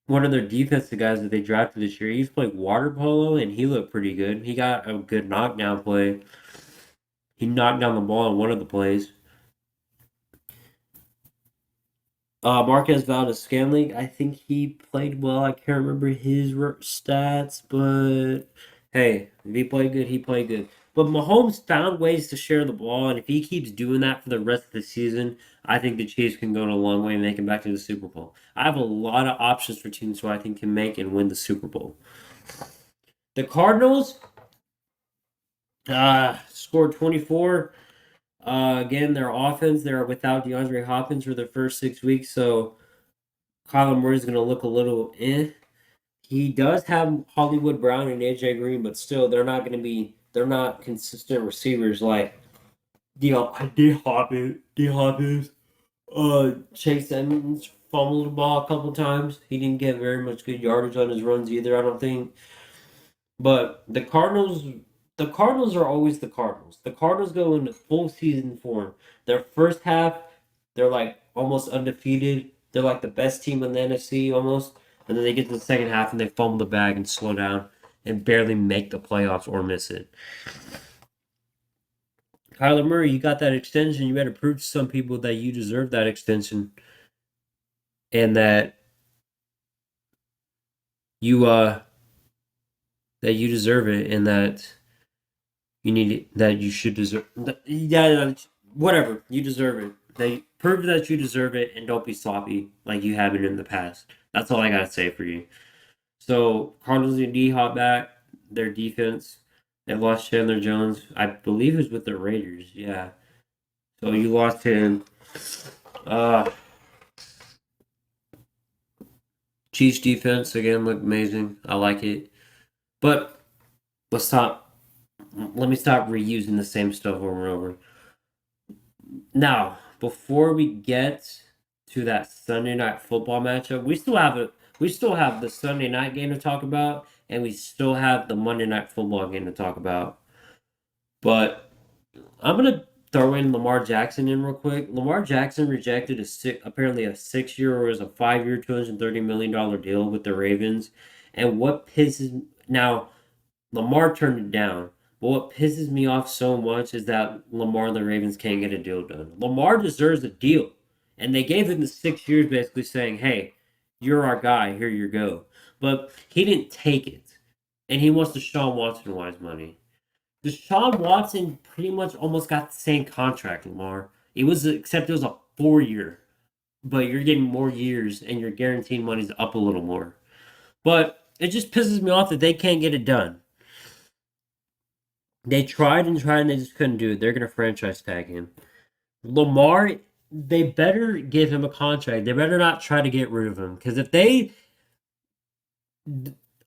one of their defensive guys that they drafted this year. He's played water polo, and he looked pretty good. He got a good knockdown play. He knocked down the ball on one of the plays. Marquez Valdez-Scantling, I think he played well. I can't remember his stats, but hey, if he played good, he played good. But Mahomes found ways to share the ball, and if he keeps doing that for the rest of the season, I think the Chiefs can go a long way and make it back to the Super Bowl. I have a lot of options for teams who I think can make and win the Super Bowl. The Cardinals scored 24. Again, their offense, they're without DeAndre Hopkins for the first 6 weeks, so Kyler Murray's going to look a little eh. He does have Hollywood Brown and AJ Green, but still, they're not consistent receivers like D Hopkins. Chase Edmonds fumbled the ball a couple times. He didn't get very much good yardage on his runs either, I don't think. But the Cardinals are always the Cardinals. The Cardinals go into full season form. Their first half, they're like almost undefeated. They're like the best team in the NFC almost. And then they get to the second half and they fumble the bag and slow down and barely make the playoffs or miss it. Kyler Murray, you got that extension. You better prove to some people that you deserve that extension and you that you deserve it and that you need it, that you should deserve. Yeah, whatever. You deserve it. They prove that you deserve it and don't be sloppy like you have been in the past. That's all I gotta say for you. So Cardinals and D Hop back. Their defense. They lost Chandler Jones. I believe it was with the Raiders. Yeah. So you lost him. Uh Chiefs defense again looked amazing. I like it. But let's stop. Let me stop reusing the same stuff over and over. Now, before we get to that Sunday night football matchup, we still have the Sunday night game to talk about, and we still have the Monday night football game to talk about. But I'm gonna throw in Lamar Jackson in real quick. Lamar Jackson rejected apparently a 6 year or was a 5 year, $230 million deal with the Ravens. And what pisses now Lamar turned it down. But what pisses me off so much is that Lamar and the Ravens can't get a deal done. Lamar deserves a deal. And they gave him the 6 years basically saying, hey, you're our guy, here you go. But he didn't take it. And he wants Deshaun Watson wise money. Deshaun Watson pretty much almost got the same contract, Lamar. Except it was a 4 year. But you're getting more years and your guaranteed money's up a little more. But it just pisses me off that they can't get it done. They tried and tried and they just couldn't do it. They're gonna franchise tag him. Lamar, they better give him a contract. They better not try to get rid of him. Because if they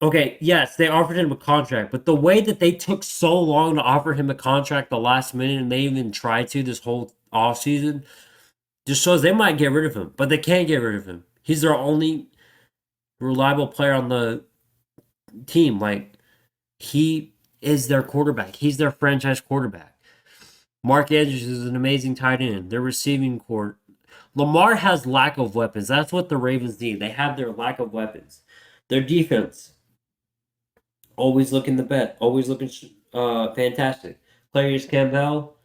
okay, yes, they offered him a contract, but the way that they took so long to offer him a contract the last minute and they even tried to this whole offseason just shows they might get rid of him, but they can't get rid of him. He's their only reliable player on the team. Like, he is their quarterback. He's their franchise quarterback. Mark Andrews is an amazing tight end. Their receiving court. Lamar has lack of weapons. That's what the Ravens need. They have their lack of weapons. Their defense, always looking the best. Always looking fantastic. Players Campbell.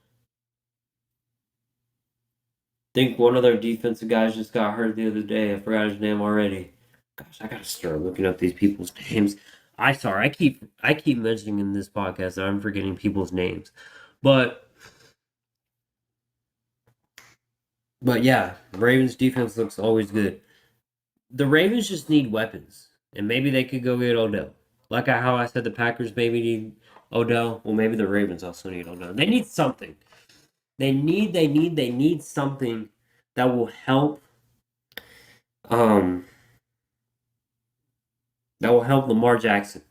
Think one of their defensive guys just got hurt the other day. I forgot his name already. Gosh, I gotta start looking up these people's names. I keep mentioning in this podcast that I'm forgetting people's names. But but yeah, Ravens defense looks always good. The Ravens just need weapons. And maybe they could go get Odell. Like how I said the Packers maybe need Odell. Well, maybe the Ravens also need Odell. They need something. They need something that will help um that will help Lamar Jackson.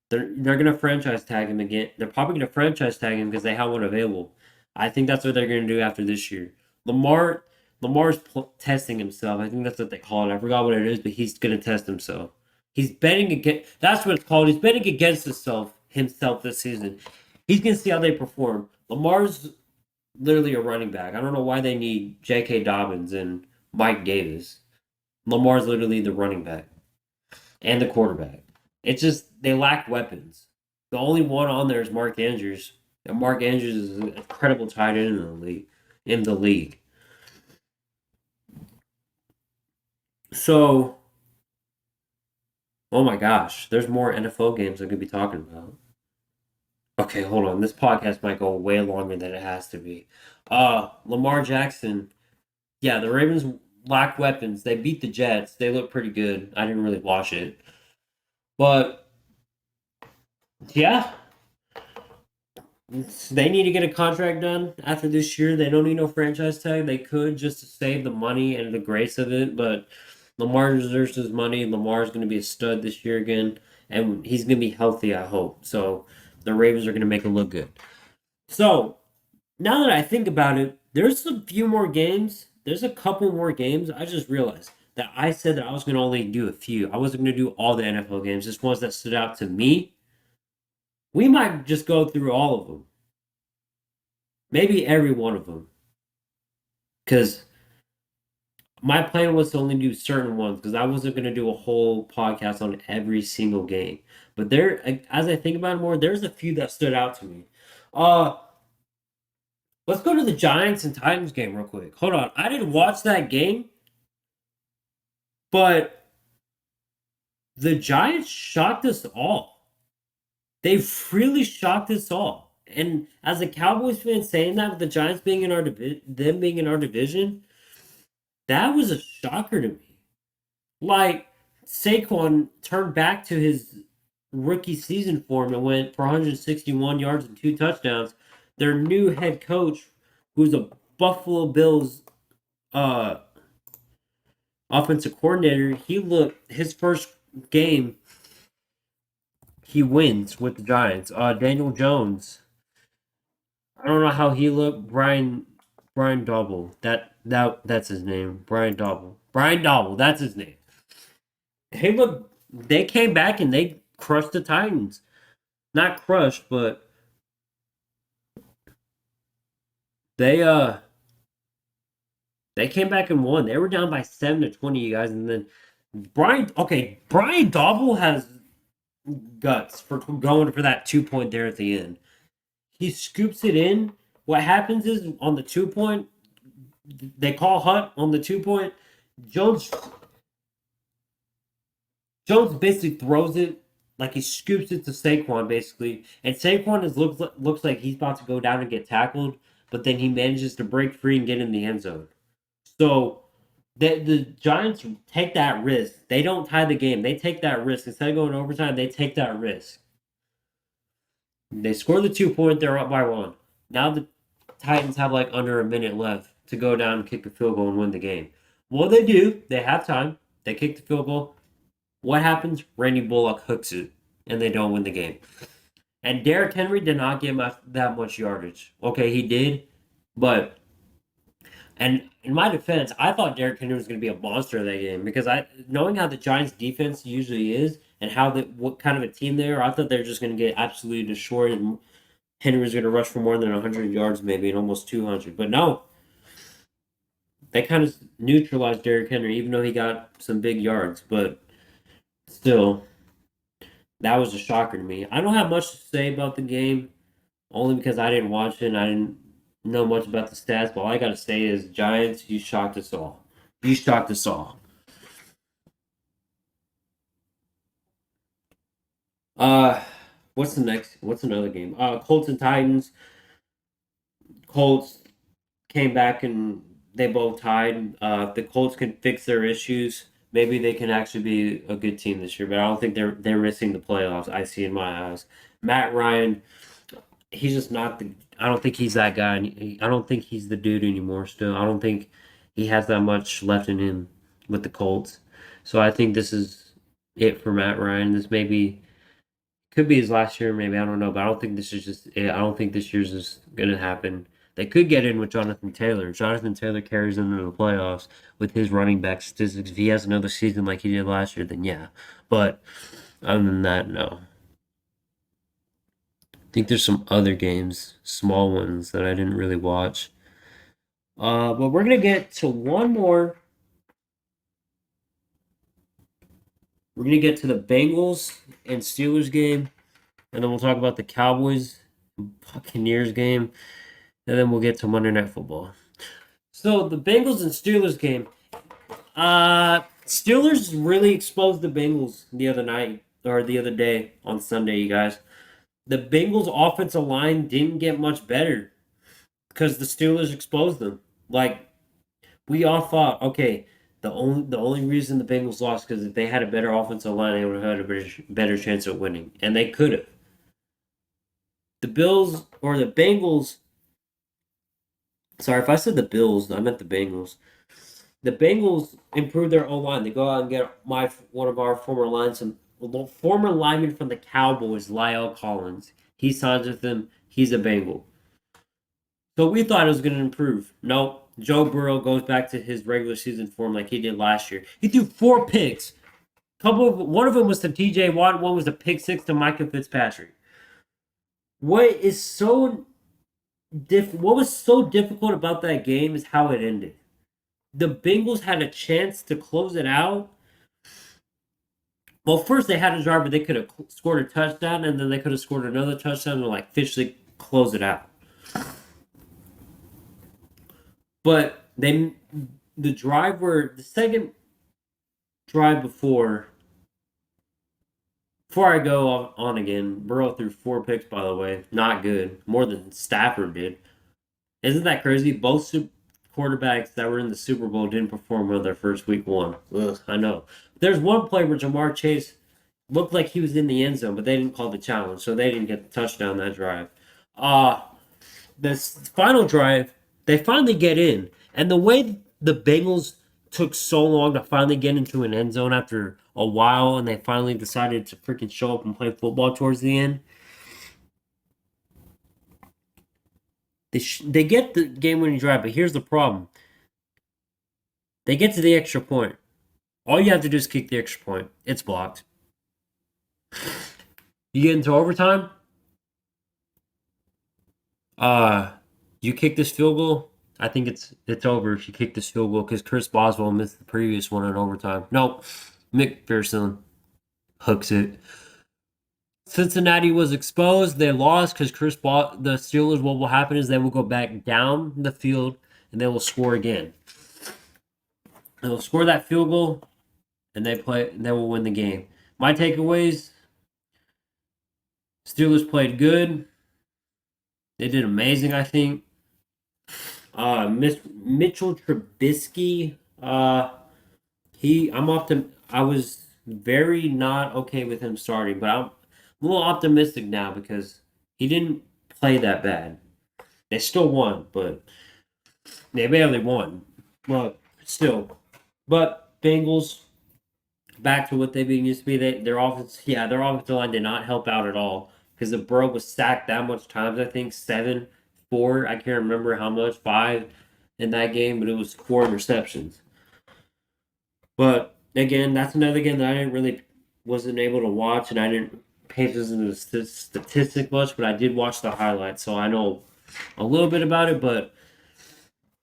They're gonna franchise tag him again. They're probably gonna franchise tag him because they have one available. I think that's what they're gonna do after this year. Lamar Lamar's testing himself. I think that's what they call it. I forgot what it is, but he's gonna test himself. He's betting against. That's what it's called. He's betting against himself this season. He's gonna see how they perform. Lamar's literally a running back. I don't know why they need J.K. Dobbins and Mike Davis. Lamar's literally the running back and the quarterback. It's just they lack weapons. The only one on there is Mark Andrews, and Mark Andrews is an incredible tight end in the league. In the league, so oh my gosh, there's more NFL games I could be talking about. Okay, hold on. This podcast might go way longer than it has to be. Lamar Jackson. Yeah, the Ravens lack weapons. They beat the Jets. They look pretty good. I didn't really watch it, but yeah, they need to get a contract done after this year. They don't need no franchise tag. They could just to save the money and the grace of it, but Lamar deserves his money. Lamar's going to be a stud this year again, and he's going to be healthy, I hope. So the Ravens are going to make him look good. So now that I think about it, there's a few more games. There's a couple more games. I just realized that I said that I was going to only do a few. I wasn't going to do all the NFL games, just ones that stood out to me. We might just go through all of them. Maybe every one of them. Because my plan was to only do certain ones because I wasn't going to do a whole podcast on every single game. But as I think about it more, there's a few that stood out to me. Uh, let's go to the Giants and Titans game real quick. Hold on. I didn't watch that game, but the Giants shocked us all. They really shocked us all. And as a Cowboys fan saying that with the Giants being in our them being in our division, that was a shocker to me. Like Saquon turned back to his rookie season form and went for 161 yards and 2 touchdowns. Their new head coach, who's a Buffalo Bills uh, offensive coordinator, he looked his first game. He wins with the Giants. Daniel Jones. I don't know how he looked. Brian Double. That's his name. Brian Double. Brian Double. That's his name. Hey, look, they came back and they crushed the Titans. Not crushed, but they they came back and won. They were down by 7-20, you guys, and then Brian Dobble has guts for going for that 2 point there at the end. He scoops it in. What happens is on the 2 point, they call Hut on the 2 point. Jones Jones basically throws it like he scoops it to Saquon basically, and Saquon looks like he's about to go down and get tackled, but then he manages to break free and get in the end zone. So the Giants take that risk. They don't tie the game. They take that risk instead of going overtime. They take that risk. They score the 2 point. They're up by one. Now the Titans have like under a minute left to go down, kick a field goal, and win the game. What they do? They have time. They kick the field goal. What happens? Randy Bullock hooks it, and they don't win the game. And Derrick Henry did not get that much yardage. Okay, he did, but and in my defense, I thought Derrick Henry was going to be a monster of that game because knowing how the Giants' defense usually is and what kind of a team they are, I thought they were just going to get absolutely destroyed and Henry was going to rush for more than 100 yards, maybe, and almost 200. But no, they kind of neutralized Derrick Henry, even though he got some big yards. But still, that was a shocker to me. I don't have much to say about the game. only because I didn't watch it and I didn't know much about the stats. But all I gotta say is, Giants, you shocked us all. You shocked us all. Uh, what's the next? What's another game? Colts and Titans. Colts came back and they both tied. If the Colts can fix their issues, maybe they can actually be a good team this year. But I don't think they're missing the playoffs. I see in my eyes. Matt Ryan, he's just not the. I don't think he's that guy. I don't think he's the dude anymore. Still, I don't think he has that much left in him with the Colts. So I think this is it for Matt Ryan. This maybe could be his last year, maybe I don't know, but I don't think this is just it. I don't think this year's is gonna happen. They could get in with Jonathan Taylor. Jonathan Taylor carries them into the playoffs with his running back statistics. If he has another season like he did last year, then yeah. But other than that, no. I think there's some other games, small ones that I didn't really watch. But we're gonna get to one more. We're gonna get to the Bengals and Steelers game, and then we'll talk about the Cowboys and Buccaneers game, and then we'll get to Monday Night Football. So the Bengals and Steelers game. Steelers really exposed the Bengals the other night or the other day on Sunday, you guys. The Bengals offensive line didn't get much better because the Steelers exposed them. Like we all thought, okay, the only reason the Bengals lost because if they had a better offensive line, they would have had a better chance of winning, and they could have. The Bills or the Bengals. Sorry, if I said the Bills, I meant the Bengals. The Bengals improved their O line. They go out and get one of our former lineman from the Cowboys, Lyle Collins. He signs with them. He's a Bengal. So we thought it was going to improve. Nope. Joe Burrow goes back to his regular season form like he did last year. He threw 4 picks. One of them was to T.J. Watt. One was a pick six to Micah Fitzpatrick. What was so difficult about that game is how it ended. The Bengals had a chance to close it out. Well, first they had a drive where they could have scored a touchdown, and then they could have scored another touchdown and like officially close it out. But the second drive before I go on again, Burrow threw 4 picks. By the way, not good, more than Stafford did. Isn't that crazy? Both quarterbacks that were in the Super Bowl didn't perform well their first week one. Ugh, I know. There's one play where Jamar Chase looked like he was in the end zone, but they didn't call the challenge, so they didn't get the touchdown that drive. Uh this final drive, they finally get in, and the way the Bengals took so long to finally get into an end zone after a while, and they finally decided to freaking show up and play football towards the end. They get the game-winning drive, but here's the problem: they get to the extra point. All you have to do is kick the extra point. It's blocked. You get into overtime. Uh, you kick this field goal. I think it's over if you kick this field goal because Chris Boswell missed the previous one in overtime. Nope, McPherson hooks it. Cincinnati was exposed. They lost because the Steelers. What will happen is they will go back down the field and they will score again. They will score that field goal and they will win the game. My takeaways: Steelers played good. They did amazing, I think. Mitchell Trubisky. I was very not okay with him starting, but I'm a little optimistic now because he didn't play that bad. They still won, but they barely won. But still, but Bengals back to what they used to be. Their offensive line did not help out at all because the Burrow was sacked that much times. I think 7, 4. I can't remember how much 5 in that game, but it was 4 interceptions. But again, that's another game that I didn't really wasn't able to watch, and I didn't pay attention to the statistic much, but I did watch the highlights, so I know a little bit about it. But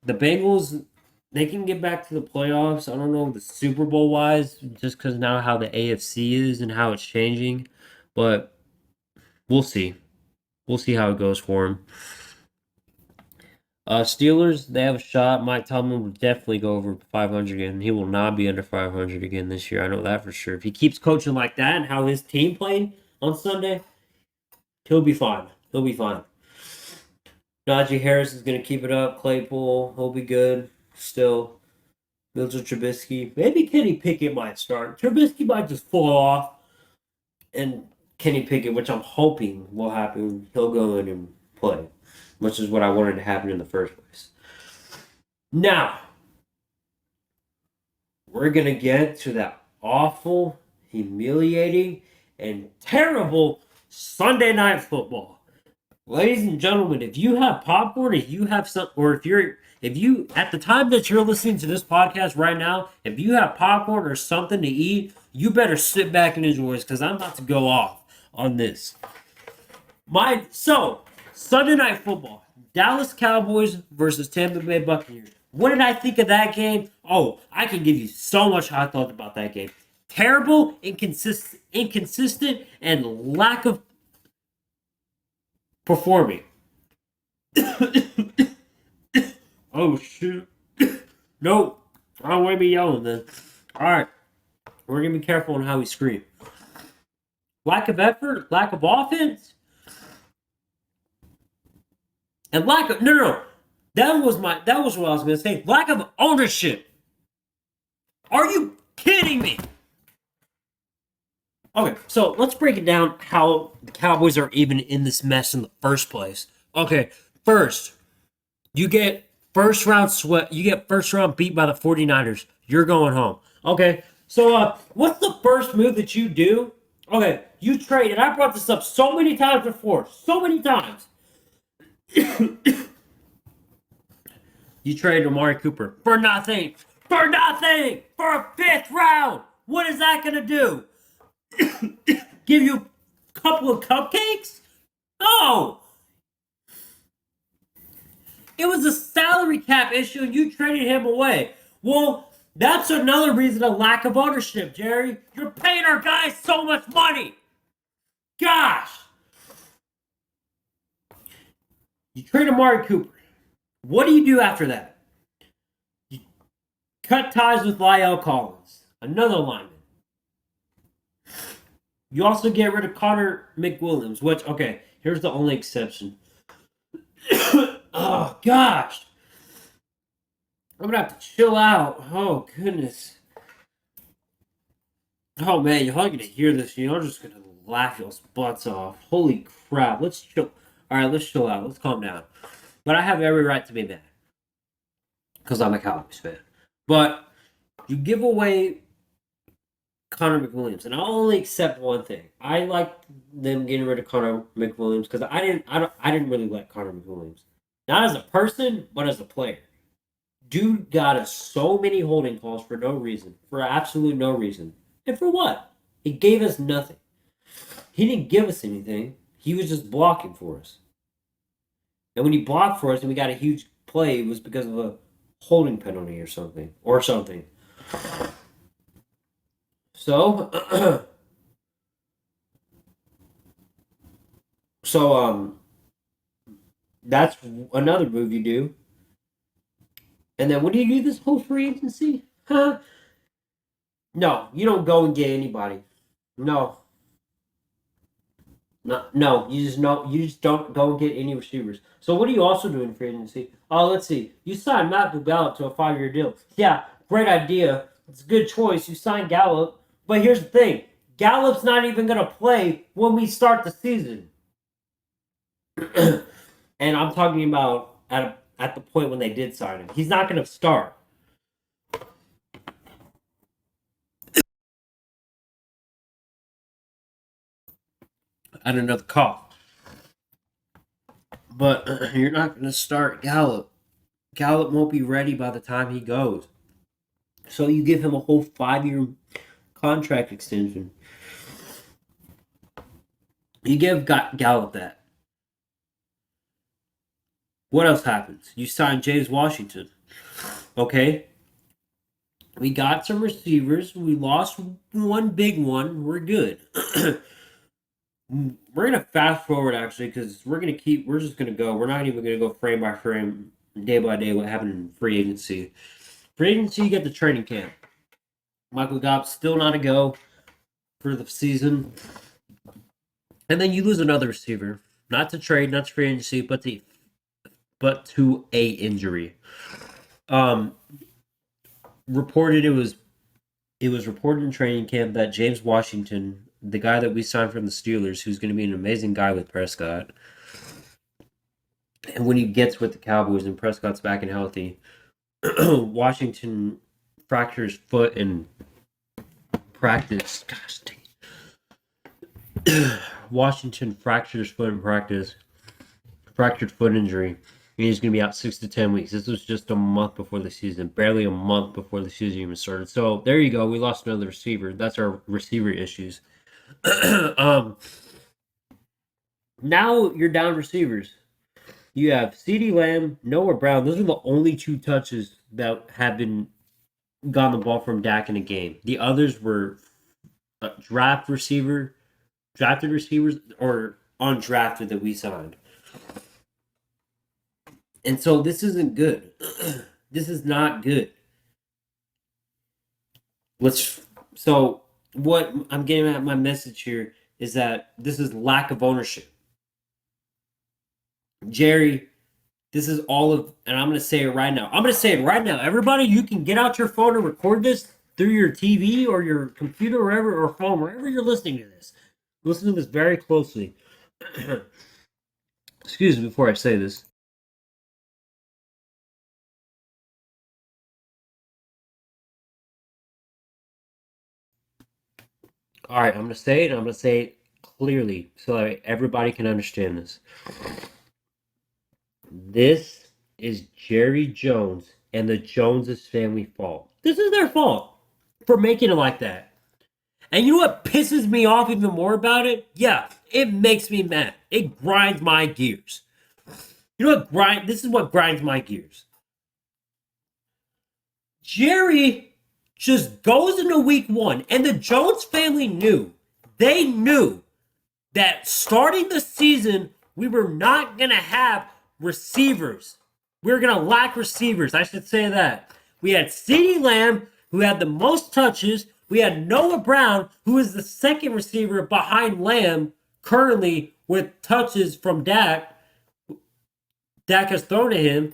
the Bengals, they can get back to the playoffs. I don't know the Super Bowl wise, just because now how the AFC is and how it's changing, but we'll see. We'll see how it goes for him. Steelers, they have a shot. Mike Tomlin will definitely go over 500 again. He will not be under 500 again this year. I know that for sure. If he keeps coaching like that and how his team played on Sunday, he'll be fine. He'll be fine. Najee Harris is going to keep it up. Claypool, he'll be good still. Mitchell Trubisky. Maybe Kenny Pickett might start. Trubisky might just fall off. And Kenny Pickett, which I'm hoping will happen, he'll go in and play, which is what I wanted to happen in the first place. Now, we're going to get to that awful, humiliating, and terrible Sunday night football. Ladies and gentlemen, if you have popcorn, if you have some, or if you, at the time that you're listening to this podcast right now, if you have popcorn or something to eat, you better sit back and enjoy this because I'm about to go off on this. Sunday night football, Dallas Cowboys versus Tampa Bay Buccaneers. What did I think of that game? Oh, I can give you so much hot thoughts about that game. Terrible, inconsistent, and lack of performing. Oh, shoot. Nope. I don't want to be yelling then. All right. We're going to be careful on how we scream. Lack of effort, lack of offense, and lack of no. That was what I was going to say. Lack of ownership. Are you kidding me? Okay, so let's break it down how the Cowboys are even in this mess in the first place. Okay, first, you get first round beat by the 49ers. You're going home. Okay, so what's the first move that you do? Okay, you trade, and I brought this up so many times before. So many times. You trade Amari Cooper for nothing. For nothing! For a fifth round! What is that going to do? Give you a couple of cupcakes? No! It was a salary cap issue and you traded him away. Well, that's another reason of lack of ownership, Jerry. You're paying our guys so much money. Gosh! You trade Amari Cooper. What do you do after that? You cut ties with La'el Collins, another lineman. You also get rid of Connor McWilliams, which, okay, here's the only exception. Oh, gosh. I'm going to have to chill out. Oh, goodness. Oh, man, you're going to hear this. You're just going to laugh your butts off. Holy crap. Let's chill. All right, let's chill out. Let's calm down. But I have every right to be mad. Because I'm a Cowboys fan. But you give away Connor McWilliams, and I'll only accept one thing. I like them getting rid of Connor McWilliams because I didn't really like Connor McWilliams, not as a person, but as a player. Dude got us so many holding calls for no reason, for absolute no reason, and for what? He gave us nothing. He didn't give us anything. He was just blocking for us. And when he blocked for us, and we got a huge play, it was because of a holding penalty or something. So, that's another move you do. And then what do you do this whole free agency? Huh? No, you don't go and get anybody. No. No, you just don't go and get any receivers. So what do you also do in free agency? Oh, let's see. You signed Matt Gallup to a 5-year deal. Yeah, great idea. It's a good choice. You signed Gallup. But here's the thing. Gallup's not even going to play when we start the season. And I'm talking about at the point when they did sign him. He's not going to start. I had another cough. But you're not going to start Gallup. Gallup won't be ready by the time he goes. So you give him a whole 5-year contract extension. You give Gallup that. What else happens? You sign James Washington. Okay. We got some receivers. We lost one big one. We're good. We're gonna fast forward actually because we're just gonna go. We're not even gonna go frame by frame, day by day what happened in free agency. Free agency, you get the training camp. Michael Gallup still not a go for the season, and then you lose another receiver, not to trade, not to free agency, but to a injury. Um, reported it was reported in training camp that James Washington, the guy that we signed from the Steelers, who's going to be an amazing guy with Prescott, and when he gets with the Cowboys and Prescott's back and healthy, Washington fractures foot in practice. Gosh dang. Washington fractures foot in practice, fractured foot injury. And he's going to be out 6 to 10 weeks. This was just a month before the season, barely a month before the season even started. So there you go. We lost another receiver. That's our receiver issues. Now you're down receivers. You have CeeDee Lamb, Noah Brown. Those are the only 2 touches that have been gotten the ball from Dak in a game. The others were drafted receivers, or undrafted that we signed. And so this isn't good. This is not good. So what I'm getting at my message here is that this is lack of ownership. Jerry, this is all of, and I'm going to say it right now. I'm going to say it right now. Everybody, you can get out your phone and record this through your TV or your computer, or phone, wherever you're listening to this. Listen to this very closely. Excuse me before I say this. All right, I'm going to say it, and I'm going to say it clearly so that everybody can understand this. This is Jerry Jones and the Joneses family fault. This is their fault for making it like that. And you know what pisses me off even more about it? Yeah, it makes me mad. It grinds my gears. You know what this is what grinds my gears. Jerry just goes into week 1, and the Jones family knew. They knew that starting the season, we were not going to have receivers. We were going to lack receivers. I should say that. We had CeeDee Lamb, who had the most touches. We had Noah Brown, who is the second receiver behind Lamb, currently with touches from Dak. Dak has thrown to him.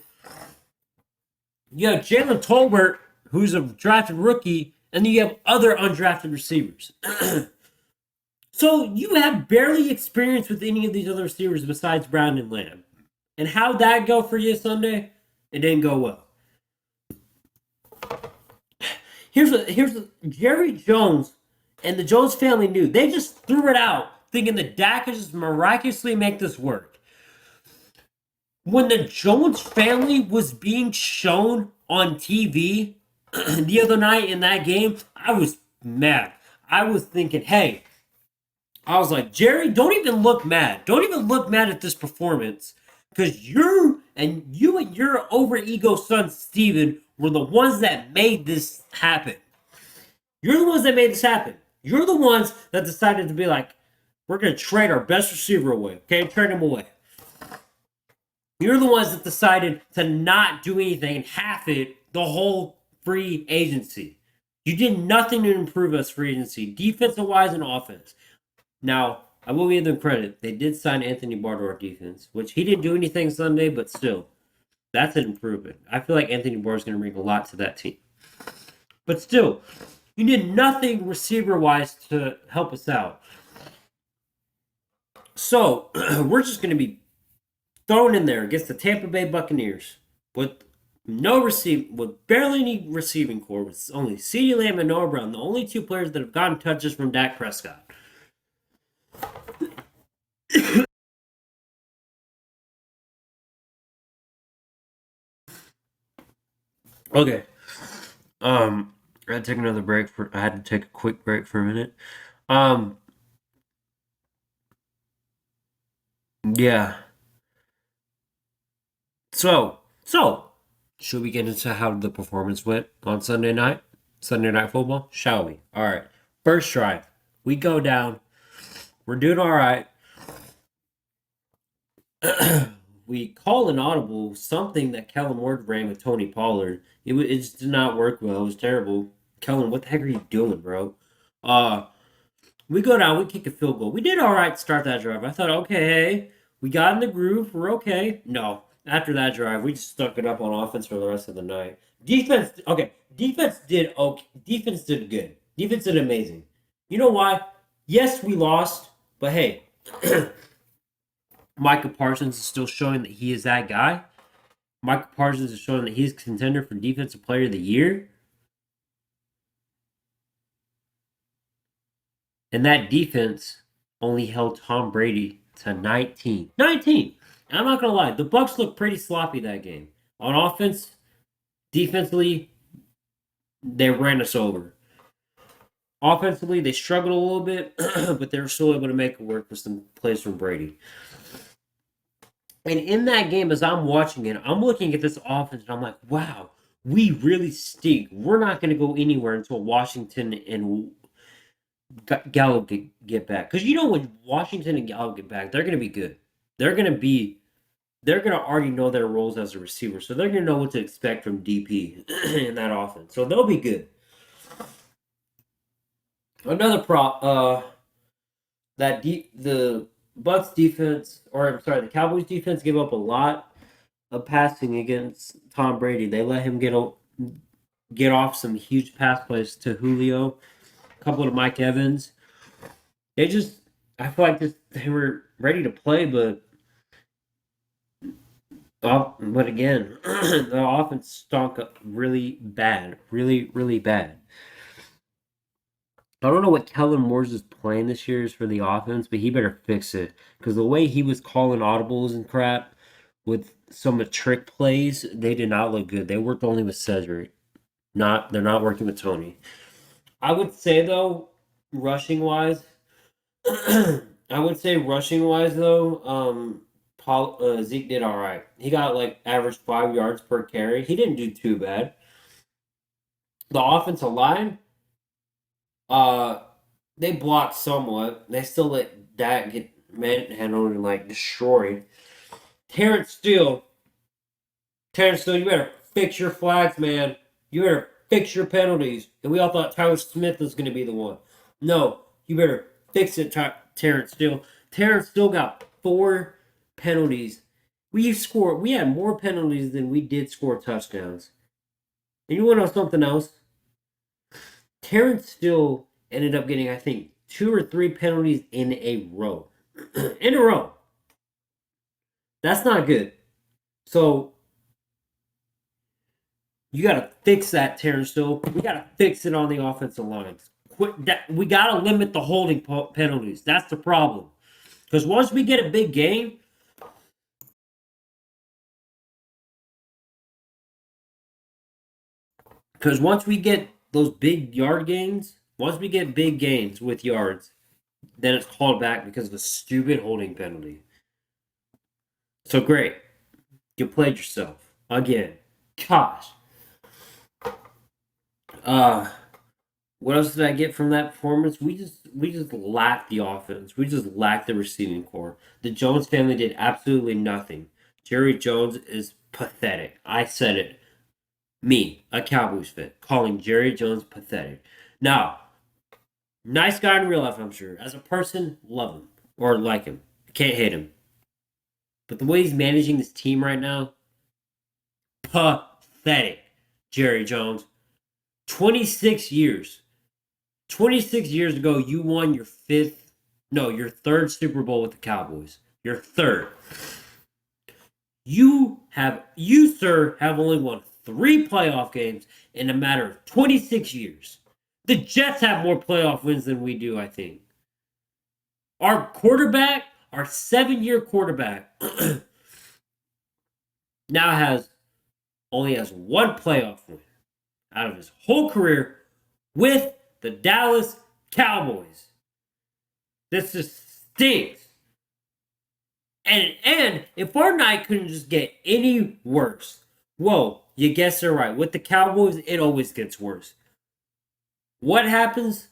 You have Jalen Tolbert, who's a drafted rookie, and then you have other undrafted receivers. So you have barely experience with any of these other receivers besides Brown and Lamb. And how'd that go for you Sunday? It didn't go well. Here's Jerry Jones and the Jones family knew. They just threw it out, thinking that Dak could just miraculously make this work. When the Jones family was being shown on TV the other night in that game, I was mad. I was thinking, hey, I was like, Jerry, don't even look mad. Don't even look mad at this performance. Because you and your over-ego son, Steven, were the ones that made this happen. You're the ones that made this happen. You're the ones that decided to be like, we're going to trade our best receiver away. Okay, trade him away. You're the ones that decided to not do anything and half it the whole free agency. You did nothing to improve us free agency, defensive-wise and offense. Now, I will give them credit. They did sign Anthony Barr to our defense, which he didn't do anything Sunday, but still, that's an improvement. I feel like Anthony Barr is going to bring a lot to that team. But still, you did nothing receiver-wise to help us out. So, we're just going to be thrown in there against the Tampa Bay Buccaneers with with barely any receiving core, with only CeeDee Lamb and Noah Brown, the only 2 players that have gotten touches from Dak Prescott. Okay. I had to take another break I had to take a quick break for a minute. Yeah. So, should we get into how the performance went on Sunday night? Sunday Night Football? Shall we? All right. First drive. We go down. We're doing all right. We call an audible something that Kellen Moore ran with Tony Pollard. It just did not work well. It was terrible. Kellen, what the heck are you doing, bro? Uh, we go down, we kick a field goal. We did all right to start that drive. I thought, okay, hey, we got in the groove. We're okay. No, after that drive, we just stuck it up on offense for the rest of the night. Defense, okay. Defense did okay. Defense did good. Defense did amazing. You know why? Yes, we lost, but hey, Micah Parsons is still showing that he is that guy. Micah Parsons is showing that he's a contender for Defensive Player of the Year. And that defense only held Tom Brady to 19. 19! And I'm not going to lie, the Bucs looked pretty sloppy that game. On offense, defensively, they ran us over. Offensively, they struggled a little bit, but they were still able to make it work with some plays from Brady. And in that game, as I'm watching it, I'm looking at this offense and I'm like, wow, we really stink. We're not going to go anywhere until Washington and Gallup get back. Because you know when Washington and Gallup get back, they're going to be good. They're going to already know their roles as a receiver. So they're going to know what to expect from DP in that offense. So they'll be good. Another prop, the Bucs defense, or I'm sorry, the Cowboys defense gave up a lot of passing against Tom Brady. They let him get off some huge pass plays to Julio, a couple to Mike Evans. I feel like they were ready to play, but again, the offense stunk up really bad, really, really bad. I don't know what Kellen Moore's plan this year is for the offense, but he better fix it. Because the way he was calling audibles and crap with some trick plays, they did not look good. They worked only with Cedric. They're not working with Tony. I would say though, rushing wise, Zeke did all right. He got like average 5 yards per carry. He didn't do too bad. The offensive line, they blocked somewhat. They still let Dak get manhandled and like destroyed. Terrence Steele, you better fix your flags, man. You better fix your penalties. And we all thought Tyler Smith was going to be the one. No, you better fix it, Terrence Steele. Terrence Steele got 4 penalties. We had more penalties than we did score touchdowns. And you want to know something else? Terrence Steele ended up getting, I think, 2 or 3 penalties in a row. In a row. That's not good. So, you got to fix that, Terrence Steele. We got to fix it on the offensive line. We got to limit the holding penalties. That's the problem. Because once we get a big game, once we get those big yard gains, once we get big gains with yards, then it's called back because of a stupid holding penalty. So great. You played yourself. Again. Gosh. What else did I get from that performance? We just lacked the offense. We just lacked the receiving core. The Jones family did absolutely nothing. Jerry Jones is pathetic. I said it. Me, a Cowboys fan, calling Jerry Jones pathetic. Now, nice guy in real life, I'm sure. As a person, love him or like him. Can't hate him. But the way he's managing this team right now, pathetic. Jerry Jones. 26 years. 26 years ago, you won your third Super Bowl with the Cowboys. Your third. You, sir, have only won 3 playoff games in a matter of 26 years. The Jets have more playoff wins than we do, I think. Our quarterback, our 7-year quarterback, now only has 1 playoff win out of his whole career with the Dallas Cowboys. This just stinks. And if our night couldn't just get any worse, whoa, you guessed it right. With the Cowboys, it always gets worse. What happens?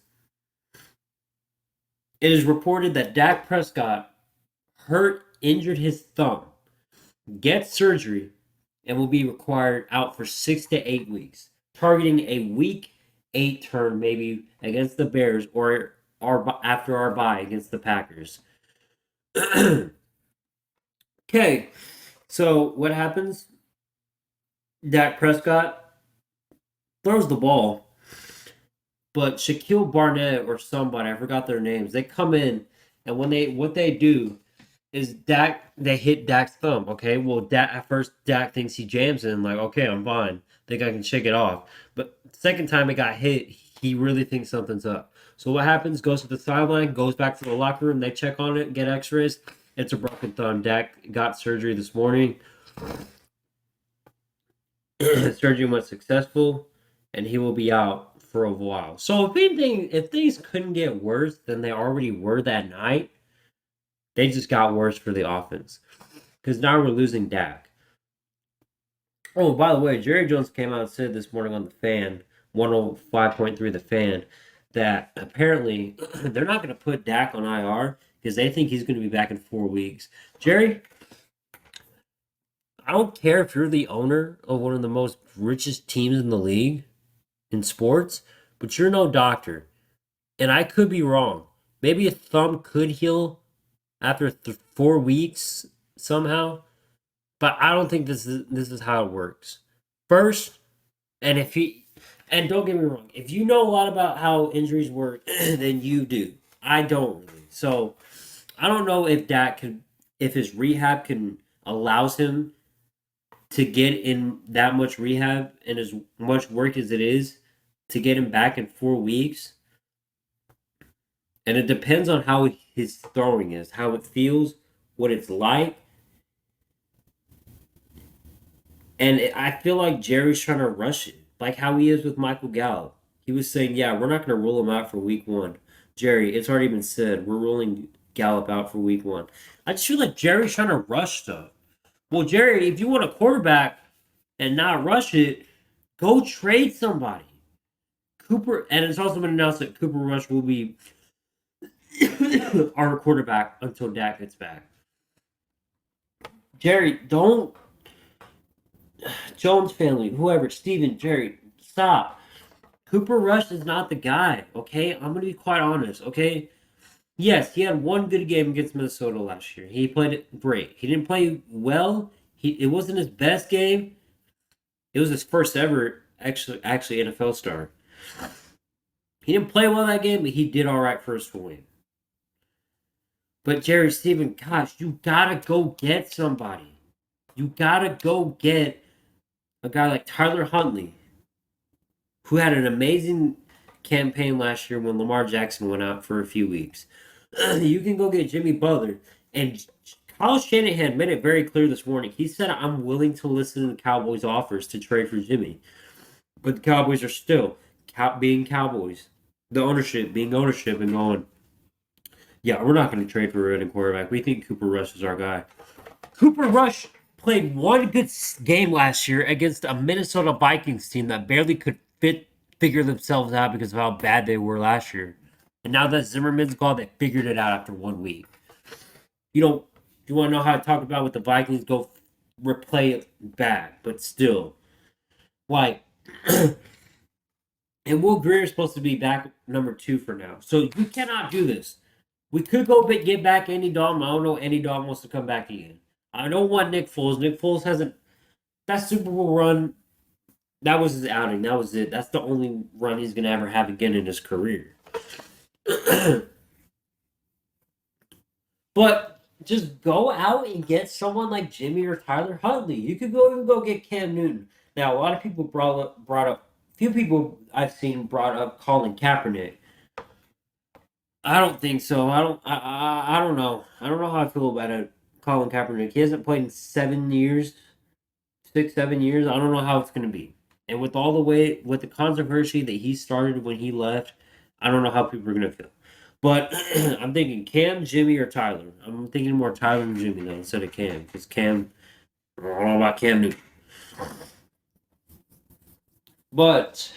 It is reported that Dak Prescott injured his thumb, gets surgery, and will be required out for 6 to 8 weeks, targeting a week 8 turn maybe against the Bears or after our bye against the Packers. Okay, so what happens? Dak Prescott throws the ball, but Shaquille Barnett or somebody, I forgot their names, they come in, and what they do is they hit Dak's thumb. Okay, well, Dak at first Dak thinks he jams it and like, okay, I'm fine. Think I can shake it off. But second time it got hit, he really thinks something's up. So what happens? Goes to the sideline, goes back to the locker room. They check on it, get X-rays. It's a broken thumb. Dak got surgery this morning. Surgery went successful, and he will be out for a while. So if anything, if things couldn't get worse than they already were that night, they just got worse for the offense. Because now we're losing Dak. Oh, by the way, Jerry Jones came out and said this morning on the Fan, 105.3 The Fan, that apparently they're not going to put Dak on IR because they think he's going to be back in 4 weeks. Jerry, I don't care if you're the owner of one of the most richest teams in the league in sports, but you're no doctor. And I could be wrong. Maybe a thumb could heal after 4 weeks somehow. But I don't think this is how it works. First, and if he and don't get me wrong, if you know a lot about how injuries work, then you do. I don't really. So I don't know if if his rehab can allows him to get in that much rehab and as much work as it is to get him back in 4 weeks. And it depends on how his throwing is, how it feels, what it's like. And I feel like Jerry's trying to rush it, like how he is with Michael Gallup. He was saying, "Yeah, we're not going to rule him out for week 1." Jerry, it's already been said we're ruling Gallup out for week 1. I just feel like Jerry's trying to rush stuff. Well, Jerry, if you want a quarterback and not rush it, go trade somebody. Cooper, and it's also been announced that Cooper Rush will be our quarterback until Dak gets back. Jerry, don't Jones family, whoever, Steven, Jerry, stop. Cooper Rush is not the guy, okay? I'm going to be quite honest, okay? Yes, he had one good game against Minnesota last year. He played it great. He didn't play well. It wasn't his best game. It was his first ever actually NFL start. He didn't play well that game, but he did all right for his win. But Jerry Steven, gosh, you gotta go get somebody. You gotta go get a guy like Tyler Huntley, who had an amazing campaign last year when Lamar Jackson went out for a few weeks. You can go get Jimmy Butler. And Kyle Shanahan made it very clear this morning. He said, I'm willing to listen to the Cowboys' offers to trade for Jimmy. But the Cowboys are still being Cowboys. The ownership being ownership and going, yeah, we're not going to trade for a running quarterback. We think Cooper Rush is our guy. Cooper Rush played one good game last year against a Minnesota Vikings team that barely could figure themselves out because of how bad they were last year. And now that Zimmerman's gone, they figured it out after 1 week. You want to know how I talk about with the Vikings? Go replay it back, but still, like, and Will Greer is supposed to be back number 2 for now. So we cannot do this. We could go get back Andy Dalton. I don't know if Andy Dalton wants to come back again. I don't want Nick Foles. Nick Foles hasn't. That Super Bowl run, that was his outing. That was it. That's the only run he's going to ever have again in his career. But just go out and get someone like Jimmy or Tyler Huntley. You could even go get Cam Newton. Now, a lot of people brought up, few people I've seen brought up Colin Kaepernick. I don't think so. I don't know. I don't know how I feel about it. Colin Kaepernick. He hasn't played in 7 years, 6, 7 years. I don't know how it's gonna be. And with with the controversy that he started when he left, I don't know how people are gonna feel. But I'm thinking Cam, Jimmy, or Tyler. I'm thinking more Tyler and Jimmy though instead of Cam, because Cam, I don't know about Cam Newton. But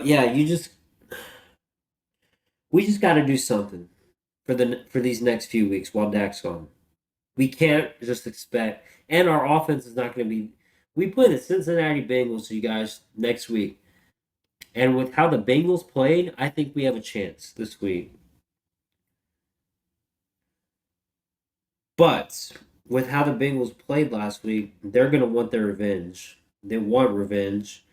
yeah, you just We just got to do something for these next few weeks while Dak's gone. We can't just expect, and our offense is not going to be. We play the Cincinnati Bengals, you guys, next week, and with how the Bengals played, I think we have a chance this week. But with how the Bengals played last week, they're going to want their revenge. They want revenge.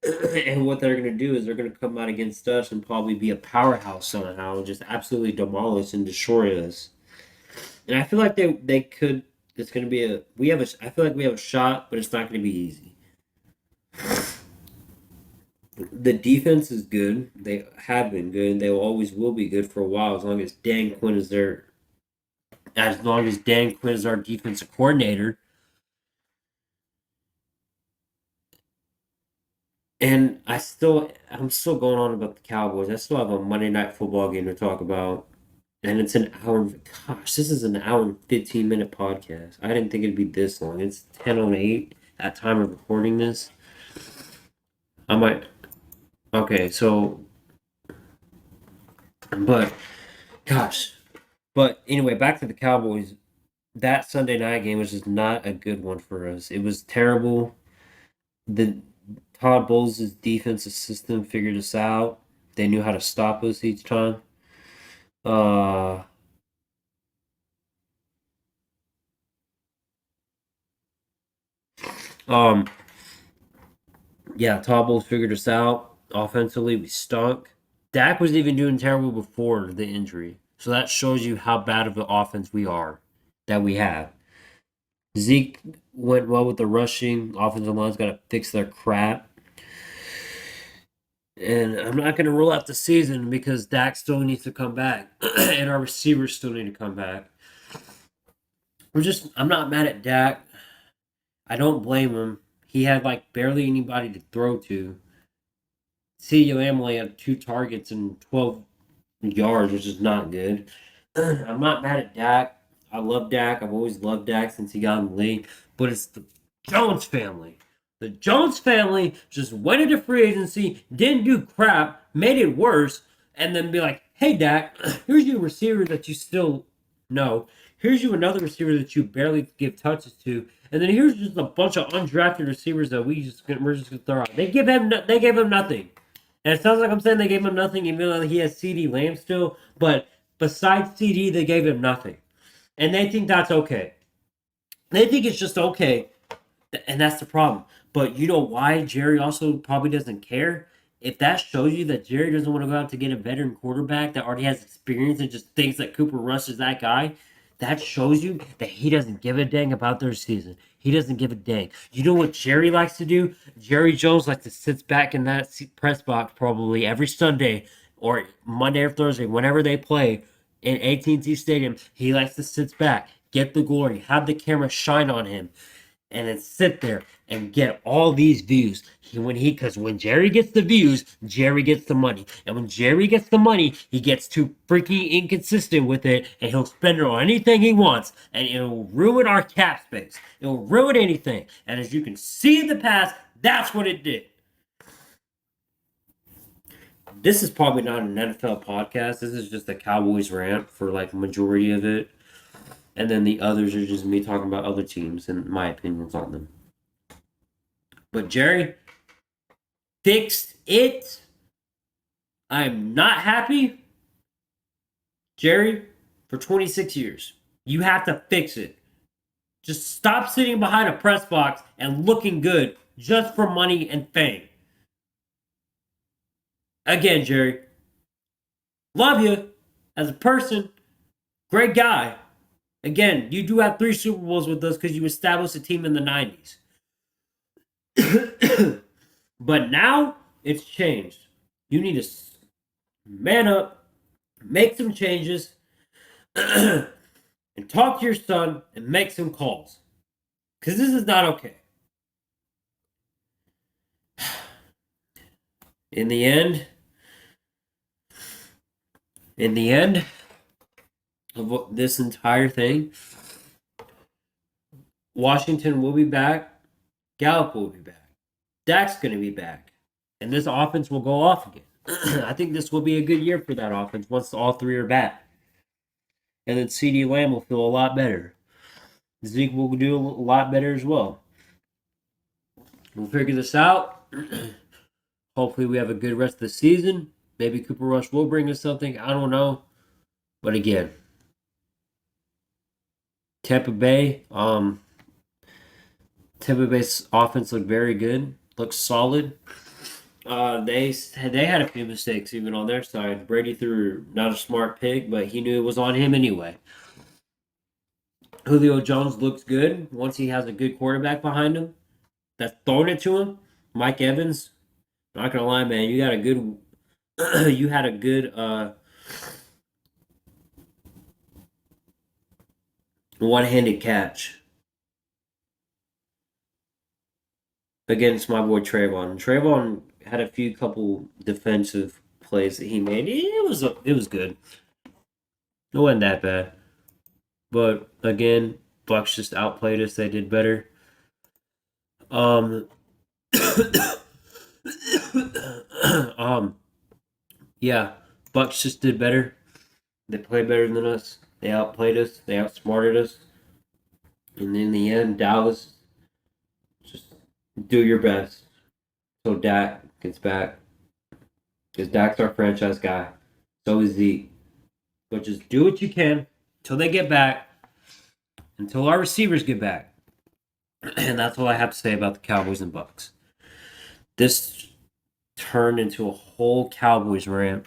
And what they're going to do is they're going to come out against us and probably be a powerhouse somehow, just absolutely demolish and destroy us. And I feel like they could. It's going to be a. We have a. I feel like we have a shot, but it's not going to be easy. The defense is good. They have been good. They always will be good for a while as long as Dan Quinn is there. As long as Dan Quinn is our defensive coordinator. And I'm still going on about the Cowboys. I still have a Monday Night Football game to talk about, and it's an hour. Gosh, this is an hour and 15-minute podcast. I didn't think it'd be this long. It's 10:08 at time of recording this. I might. Okay, so, but gosh, but anyway, back to the Cowboys. That Sunday night game was just not a good one for us. It was terrible. The Todd Bowles' defensive system figured us out. They knew how to stop us each time. Uh, um, yeah, Todd Bowles figured us out. Offensively, we stunk. Dak was even doing terrible before the injury. So that shows you how bad of the offense we are, that we have. Zeke went well with the rushing. Offensive line's got to fix their crap. And I'm not going to rule out the season because Dak still needs to come back, and our receivers still need to come back. I'm not mad at Dak. I don't blame him. He had like barely anybody to throw to. CeeDee Lamb only had 2 targets and 12 yards, which is not good. I'm not mad at Dak. I love Dak. I've always loved Dak since he got in the league. But it's the Jones family. The Jones family just went into free agency, didn't do crap, made it worse, and then be like, hey, Dak, here's your receiver that you still know. Here's you another receiver that you barely give touches to. And then here's just a bunch of undrafted receivers that we're just gonna throw out. They gave him nothing. And it sounds like I'm saying they gave him nothing, even though he has CeeDee Lamb still. But besides CeeDee, they gave him nothing. And they think that's okay. They think it's just okay. And that's the problem. But you know why Jerry also probably doesn't care? If that shows you that Jerry doesn't want to go out to get a veteran quarterback that already has experience and just thinks that Cooper Rush is that guy, that shows you that he doesn't give a dang about their season. He doesn't give a dang. You know what Jerry likes to do? Jerry Jones likes to sit back in that press box probably every Sunday or Monday or Thursday, whenever they play in AT&T Stadium. He likes to sit back, get the glory, have the camera shine on him, and then sit there and get all these views. Because when Jerry gets the views, Jerry gets the money, and when Jerry gets the money, he gets too freaking inconsistent with it, and he'll spend it on anything he wants, and it'll ruin our cap space. It'll ruin anything, and as you can see in the past, that's what it did. This is probably not an NFL podcast. This is just a Cowboys rant for like majority of it. And then the others are just me talking about other teams and my opinions on them. But Jerry fixed it. I'm not happy. Jerry, for 26 years, you have to fix it. Just stop sitting behind a press box and looking good just for money and fame. Again, Jerry, love you as a person. Great guy. Again, you do have 3 Super Bowls with us because you established a team in the 90s. But now it's changed. You need to man up, make some changes, and talk to your son and make some calls. Because this is not okay. In the end of this entire thing, Washington will be back. Gallup will be back. Dak's going to be back. And this offense will go off again. I think this will be a good year for that offense once all three are back. And then CD Lamb will feel a lot better. Zeke will do a lot better as well. We'll figure this out. Hopefully, we have a good rest of the season. Maybe Cooper Rush will bring us something. I don't know. But again, Tampa Bay, Tampa Bay's offense looked very good. Looks solid. They had a few mistakes even on their side. Brady threw not a smart pick, but he knew it was on him anyway. Julio Jones looks good once he has a good quarterback behind him that's throwing it to him. Mike Evans, not gonna lie, man, you got a good, you had a good one-handed catch against my boy Trayvon. Trayvon had a few couple defensive plays that he made. It was good. It wasn't that bad. But again, Bucks just outplayed us. They did better. Um, yeah, Bucks just did better. They played better than us. They outplayed us. They outsmarted us. And in the end, Dallas, just do your best so Dak gets back. Because Dak's our franchise guy. So is Zeke. But just do what you can until they get back. Until our receivers get back. And that's all I have to say about the Cowboys and Bucks. This turned into a whole Cowboys rant.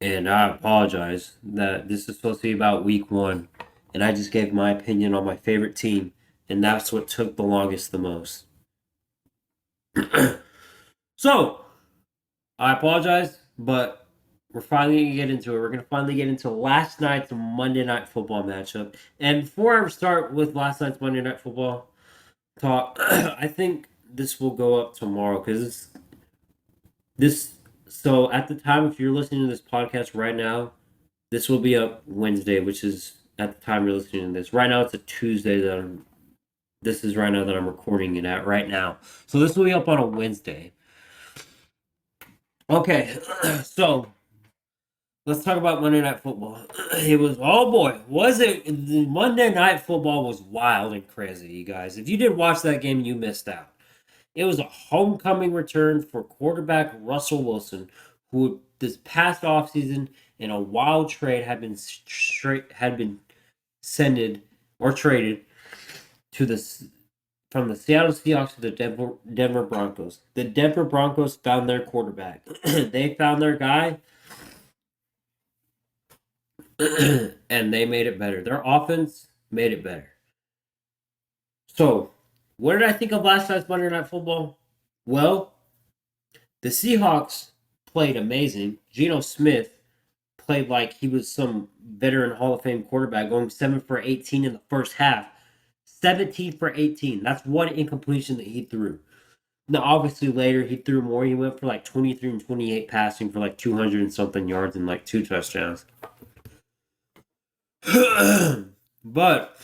And I apologize that this is supposed to be about week one. And I just gave my opinion on my favorite team. And that's what took the longest the most. So, I apologize, but we're finally going to get into it. We're going to finally get into last night's Monday Night Football matchup. And before I start with last night's Monday Night Football talk, I think this will go up tomorrow because so at the time, if you're listening to this podcast right now, this will be up Wednesday, which is at the time you're listening to this. Right now, it's a Tuesday this is right now that I'm recording it at right now. So this will be up on a Wednesday. Okay, so let's talk about Monday Night Football. It was, oh boy, was it? Monday Night Football was wild and crazy, you guys. If you did watch that game, you missed out. It was a homecoming return for quarterback Russell Wilson, who this past offseason in a wild trade had been sended or traded to from the Seattle Seahawks to the Denver Broncos. The Denver Broncos found their quarterback. They found their guy, and they made it better. Their offense made it better. So, what did I think of last night's Monday Night Football? Well, the Seahawks played amazing. Geno Smith played like he was some veteran Hall of Fame quarterback, going 7 for 18 in the first half. 17 for 18. That's one incompletion that he threw. Now, obviously, later he threw more. He went for like 23 and 28 passing for like 200 and something yards and like 2 touchdowns. But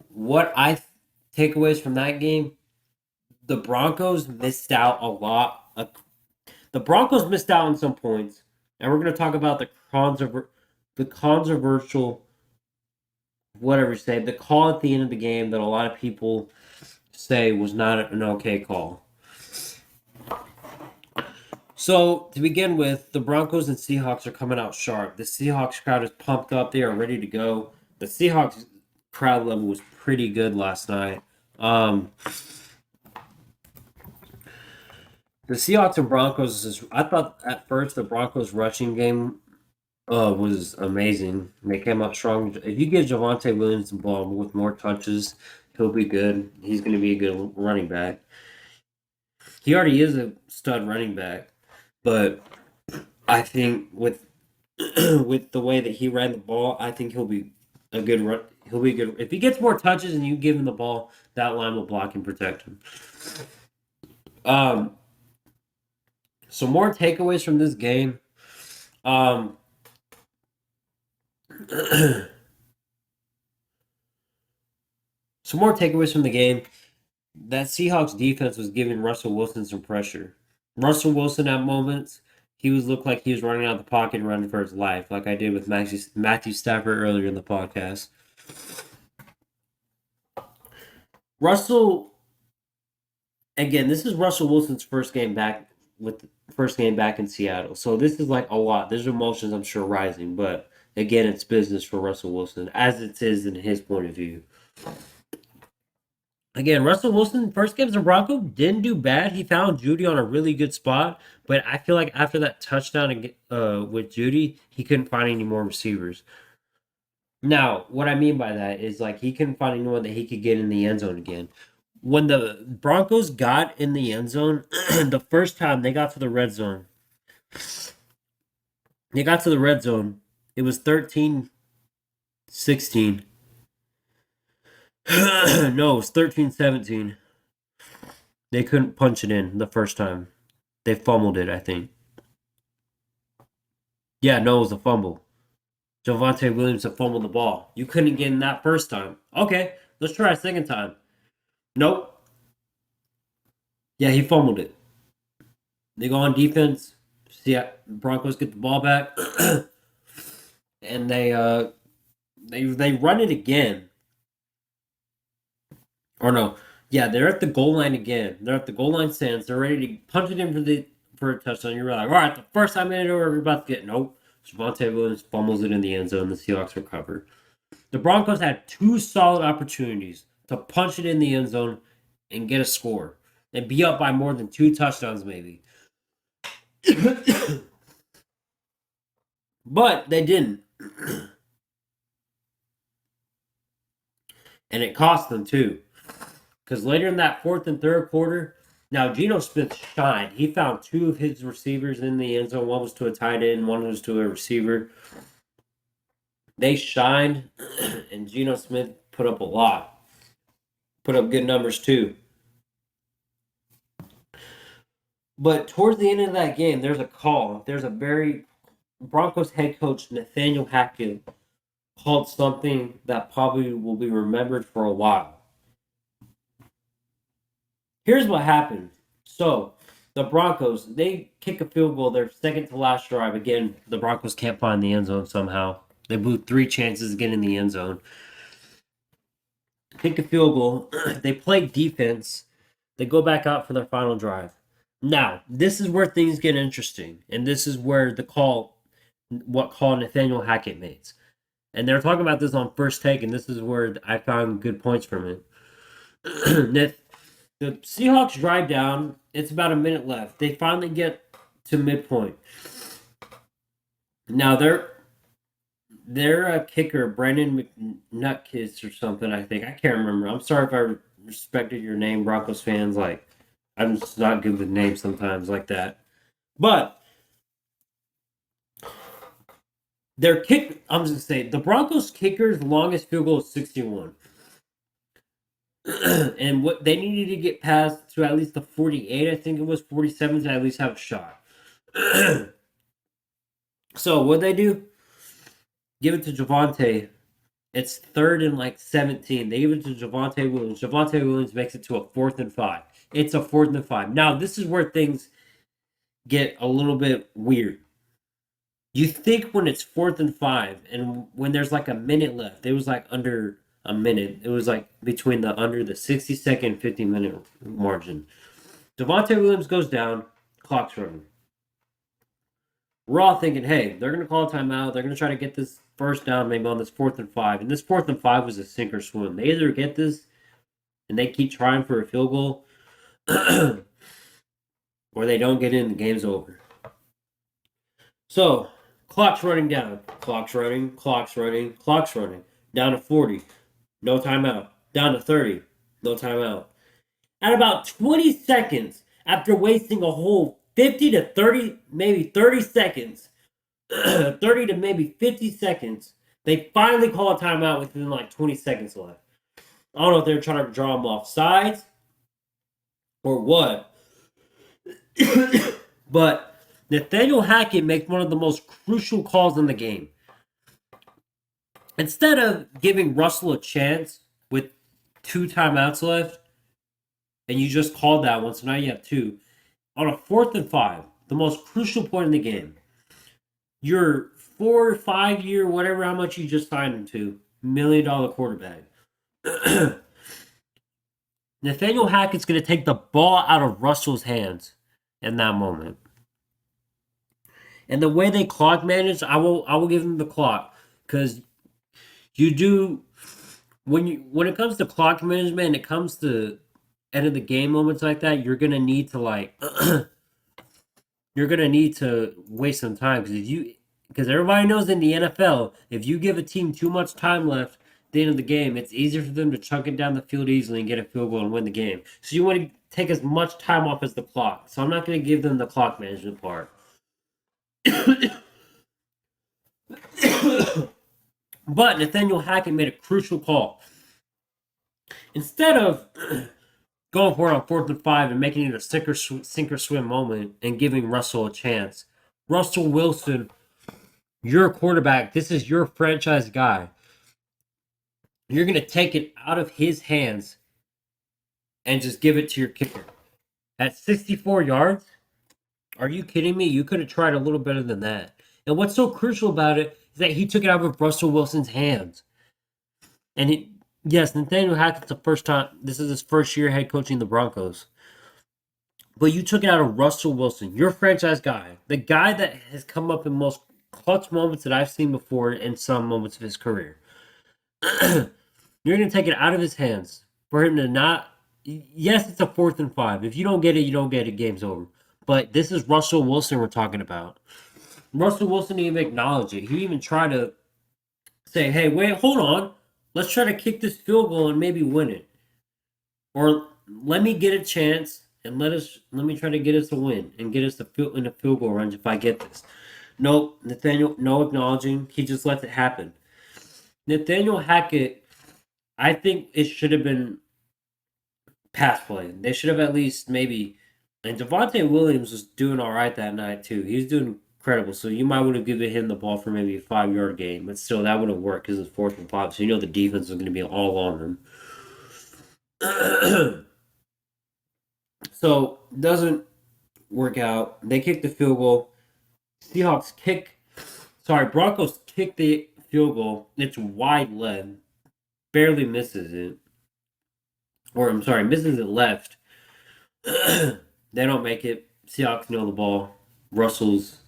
what I takeaways from that game, the Broncos missed out a lot. The Broncos missed out on some points, and we're going to talk about the controversial, whatever you say, the call at the end of the game that a lot of people say was not an okay call. So, to begin with, the Broncos and Seahawks are coming out sharp. The Seahawks crowd is pumped up. They are ready to go. The Seahawks crowd level was pretty good last night. The Seahawks and Broncos, I thought at first the Broncos rushing game was amazing. They came out strong. If you give Javonte Williams the ball with more touches, he'll be good. He's going to be a good running back. He already is a stud running back, but I think with with the way that he ran the ball, I think he'll be a good run. He'll be good if he gets more touches and you give him the ball. That line will block and protect him. So more takeaways from this game. Some more takeaways from the game. that Seahawks defense was giving Russell Wilson some pressure. Russell Wilson at moments, he was looked like he was running out of the pocket and running for his life, like I did with Matthew Stafford earlier in the podcast. Russell, again, this is Russell Wilson's first game back in Seattle. So this is like a lot. There's emotions I'm sure rising, but again, it's business for Russell Wilson, as it is in his point of view. Again, Russell Wilson, first game as a Bronco, didn't do bad. He found Judy on a really good spot, but I feel like after that touchdown with Judy, he couldn't find any more receivers. Now, what I mean by that is like he couldn't find anyone that he could get in the end zone again. When the Broncos got in the end zone, the first time they got to the red zone, it was 13-16. No, it was 13-17. They couldn't punch it in the first time. They fumbled it, I think. Yeah, no, it was a fumble. Javonte Williams had fumbled the ball. You couldn't get in that first time. Okay, let's try a second time. Nope. Yeah, he fumbled it. They go on defense. See, Broncos get the ball back, and they run it again. Or no, yeah, they're at the goal line again. They're at the goal line stands. They're ready to punch it in for a touchdown. You're like, all right, the first time in it, we're about to get nope. Javonte Williams fumbles it in the end zone. The Seahawks recover. The Broncos had two solid opportunities to punch it in the end zone and get a score and be up by more than 2 touchdowns, maybe. But they didn't. And it cost them too. Because later in that fourth and third quarter, now Geno Smith shined. He found 2 of his receivers in the end zone. One was to a tight end, one was to a receiver. They shined, and Geno Smith put up a lot. Put up good numbers too. But towards the end of that game, there's a call. There's a very Broncos head coach Nathaniel Hackett called something that probably will be remembered for a while. Here's what happened. So the Broncos, they kick a field goal, their second to last drive. Again, the Broncos can't find the end zone somehow. They blew 3 chances to get in the end zone. Kick a field goal. They play defense. They go back out for their final drive. Now, this is where things get interesting. And this is where what call Nathaniel Hackett makes. And they're talking about this on First Take, and this is where I found good points from it. The Seahawks drive down. It's about a minute left. They finally get to midpoint. Now, their kicker, Brandon McNuttkiss or something, I think. I can't remember. I'm sorry if I respected your name, Broncos fans. Like, I'm just not good with names sometimes like that. But I'm just going to say, the Broncos kicker's longest field goal is 61. And what they needed to get past to at least the 48, I think it was 47 to at least have a shot. So what they do? Give it to Javonte. It's 3rd and like 17. They give it to Javonte Williams. Javonte Williams makes it to a 4th and 5. It's a 4th and 5. Now this is where things get a little bit weird. You think when it's 4th and 5, and when there's like a minute left, it was like under a minute. It was like between under the 60-second, 50-minute margin. Javonte Williams goes down, clock's running. We're all thinking, hey, they're going to call a timeout. They're going to try to get this first down maybe on this 4th and 5. And this 4th and 5 was a sink or swim. They either get this and they keep trying for a field goal, or they don't get in, the game's over. So, clock's running down. Clock's running. Down to 40. No timeout. Down to 30. No timeout. At about 20 seconds, after wasting a whole 50 to 30, maybe 30 seconds, 30 to maybe 50 seconds, they finally call a timeout within like 20 seconds left. I don't know if they're trying to draw them off sides or what. But Nathaniel Hackett makes one of the most crucial calls in the game. Instead of giving Russell a chance with 2 timeouts left, and you just called that one, so now you have two. On a 4th and 5, the most crucial point in the game, your 4 or 5 year, whatever, how much you just signed him to, $1 million quarterback. Nathaniel Hackett's going to take the ball out of Russell's hands in that moment. And the way they clock manage, I will give them the clock, because you do when it comes to clock management and it comes to end of the game moments like that, you're gonna need to you're gonna need to waste some time, because everybody knows in the NFL, if you give a team too much time left at the end of the game, it's easier for them to chunk it down the field easily and get a field goal and win the game. So you want to take as much time off as the clock. So I'm not gonna give them the clock management part. But Nathaniel Hackett made a crucial call. Instead of going for it on 4th and 5 and making it a sink or swim moment and giving Russell a chance, Russell Wilson, your quarterback, this is your franchise guy. You're going to take it out of his hands and just give it to your kicker. At 64 yards? Are you kidding me? You could have tried a little better than that. And what's so crucial about it is that he took it out of Russell Wilson's hands. And yes, Nathaniel Hackett's the first time. This is his first year head coaching the Broncos. But you took it out of Russell Wilson, your franchise guy, the guy that has come up in most clutch moments that I've seen before in some moments of his career. You're going to take it out of his hands for him to not. Yes, it's a 4th and 5. If you don't get it, you don't get it. Game's over. But this is Russell Wilson we're talking about. Russell Wilson didn't even acknowledge it. He even tried to say, hey, wait, hold on. Let's try to kick this field goal and maybe win it. Or let me get a chance and let me try to get us a win and get us in a field goal range if I get this. Nope, Nathaniel, no acknowledging. He just lets it happen. Nathaniel Hackett, I think it should have been pass play. They should have at least maybe. And Javonte Williams was doing all right that night too. He was doing incredible. So you might would have given him the ball for maybe a 5 yard gain, but still that would have worked because it's 4th and 5. So you know the defense was going to be all on him. So doesn't work out. They kick the field goal. Broncos kick the field goal. It's wide left. Barely misses it. Or I'm sorry, misses it left. They don't make it. Seahawks nail the ball. Russell's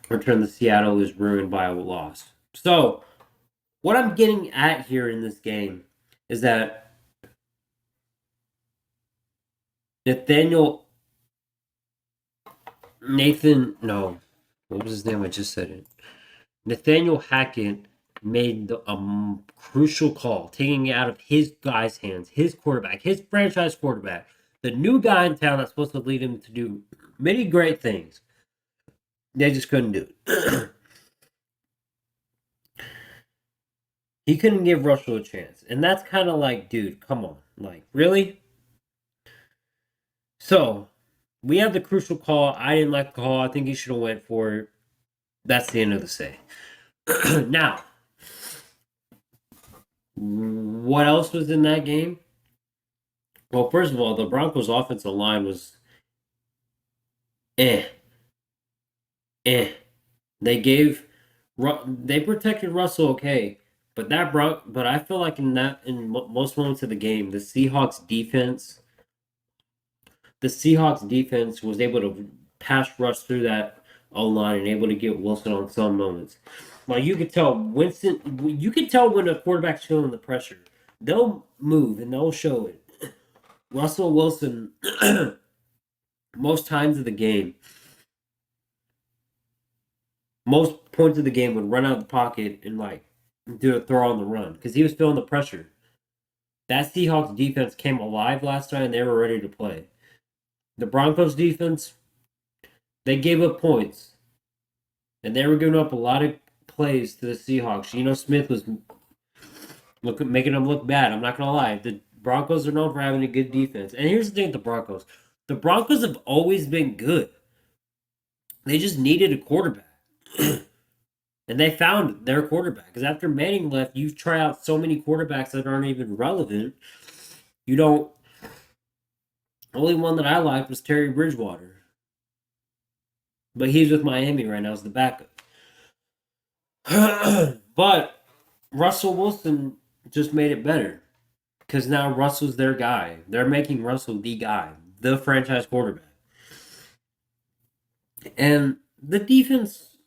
return to Seattle is ruined by a loss. So, what I'm getting at here in this game is that what was his name? I just said it. Nathaniel Hackett made a crucial call, taking it out of his guy's hands, his quarterback, his franchise quarterback, the new guy in town that's supposed to lead him to do many great things. They just couldn't do it. He couldn't give Russell a chance. And that's kind of like, dude, come on. Like, really? So, we have the crucial call. I didn't like the call. I think he should have went for it. That's the end of the say. Now, what else was in that game? Well, first of all, the Broncos' offensive line was They protected Russell okay, but I feel like in most moments of the game, the Seahawks defense was able to pass rush through that O-line and able to get Wilson on some moments. Like you could tell when a quarterback's feeling the pressure. They'll move and they'll show it. Russell Wilson, most times of the game, most points of the game would run out of the pocket and do a throw on the run because he was feeling the pressure. That Seahawks defense came alive last night and they were ready to play. The Broncos defense, they gave up points. And they were giving up a lot of plays to the Seahawks. Geno Smith was making them look bad. I'm not going to lie. The Broncos are known for having a good defense. And here's the thing with the Broncos. The Broncos have always been good. They just needed a quarterback. And they found their quarterback. Because after Manning left, you try out so many quarterbacks that aren't even relevant. You don't. The only one that I liked was Terry Bridgewater, but he's with Miami right now as the backup. But Russell Wilson just made it better because now Russell's their guy. They're making Russell the guy, the franchise quarterback. And the defense,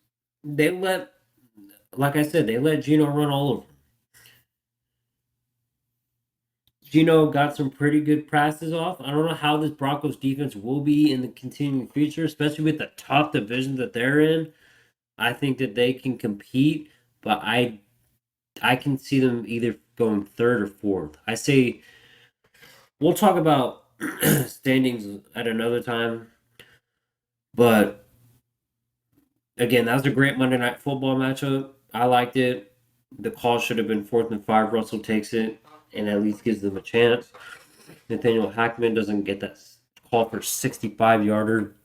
they let, like I said, they let Geno run all over. Geno got some pretty good passes off. I don't know how this Broncos defense will be in the continuing future, especially with the tough division that they're in. I think that they can compete, but I can see them either going third or fourth. I say we'll talk about standings at another time, but again, that was a great Monday Night Football matchup. I liked it. The call should have been 4th and 5. Russell takes it and at least gives them a chance. Nathaniel Hackman doesn't get that call for 65-yarder.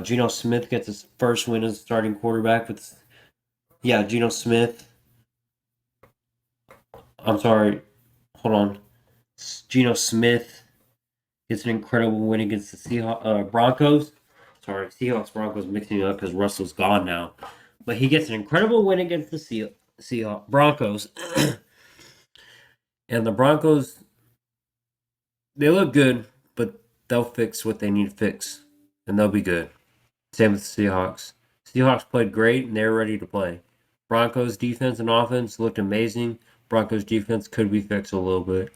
Geno Smith gets his first win as starting quarterback with, Geno Smith. I'm sorry, hold on. Geno Smith gets an incredible win against the Broncos. Sorry, Seahawks Broncos mixing it up because Russell's gone now. But he gets an incredible win against the Seahawks Broncos. And the Broncos, they look good, but they'll fix what they need to fix. And they'll be good. Same with the Seahawks. Seahawks played great and they're ready to play. Broncos defense and offense looked amazing. Broncos defense could be fixed a little bit.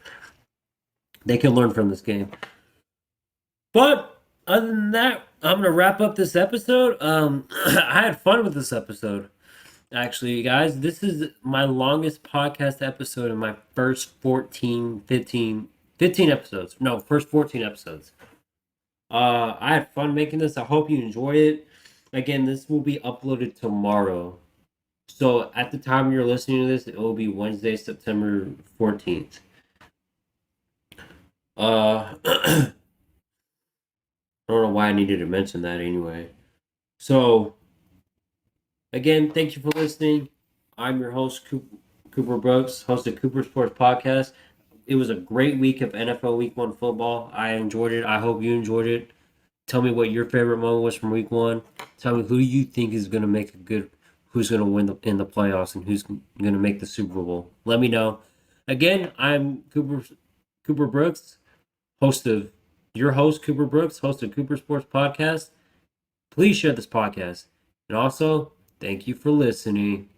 They can learn from this game. But other than that, I'm gonna wrap up this episode. I had fun with this episode. Actually, guys, this is my longest podcast episode in my first 15 episodes. No, first 14 episodes. I had fun making this. I hope you enjoy it. Again, this will be uploaded tomorrow. So at the time you're listening to this, it will be Wednesday, September 14th. I don't know why I needed to mention that anyway. So, again, thank you for listening. I'm your host, Cooper Brooks, host of Cooper Sports Podcast. It was a great week of NFL Week 1 football. I enjoyed it. I hope you enjoyed it. Tell me what your favorite moment was from Week 1. Tell me who you think is going to make who's going to win in the playoffs and who's going to make the Super Bowl. Let me know. Again, I'm Cooper Brooks, your host, Cooper Brooks, host of Cooper Sports Podcast. Please share this podcast. And also, thank you for listening.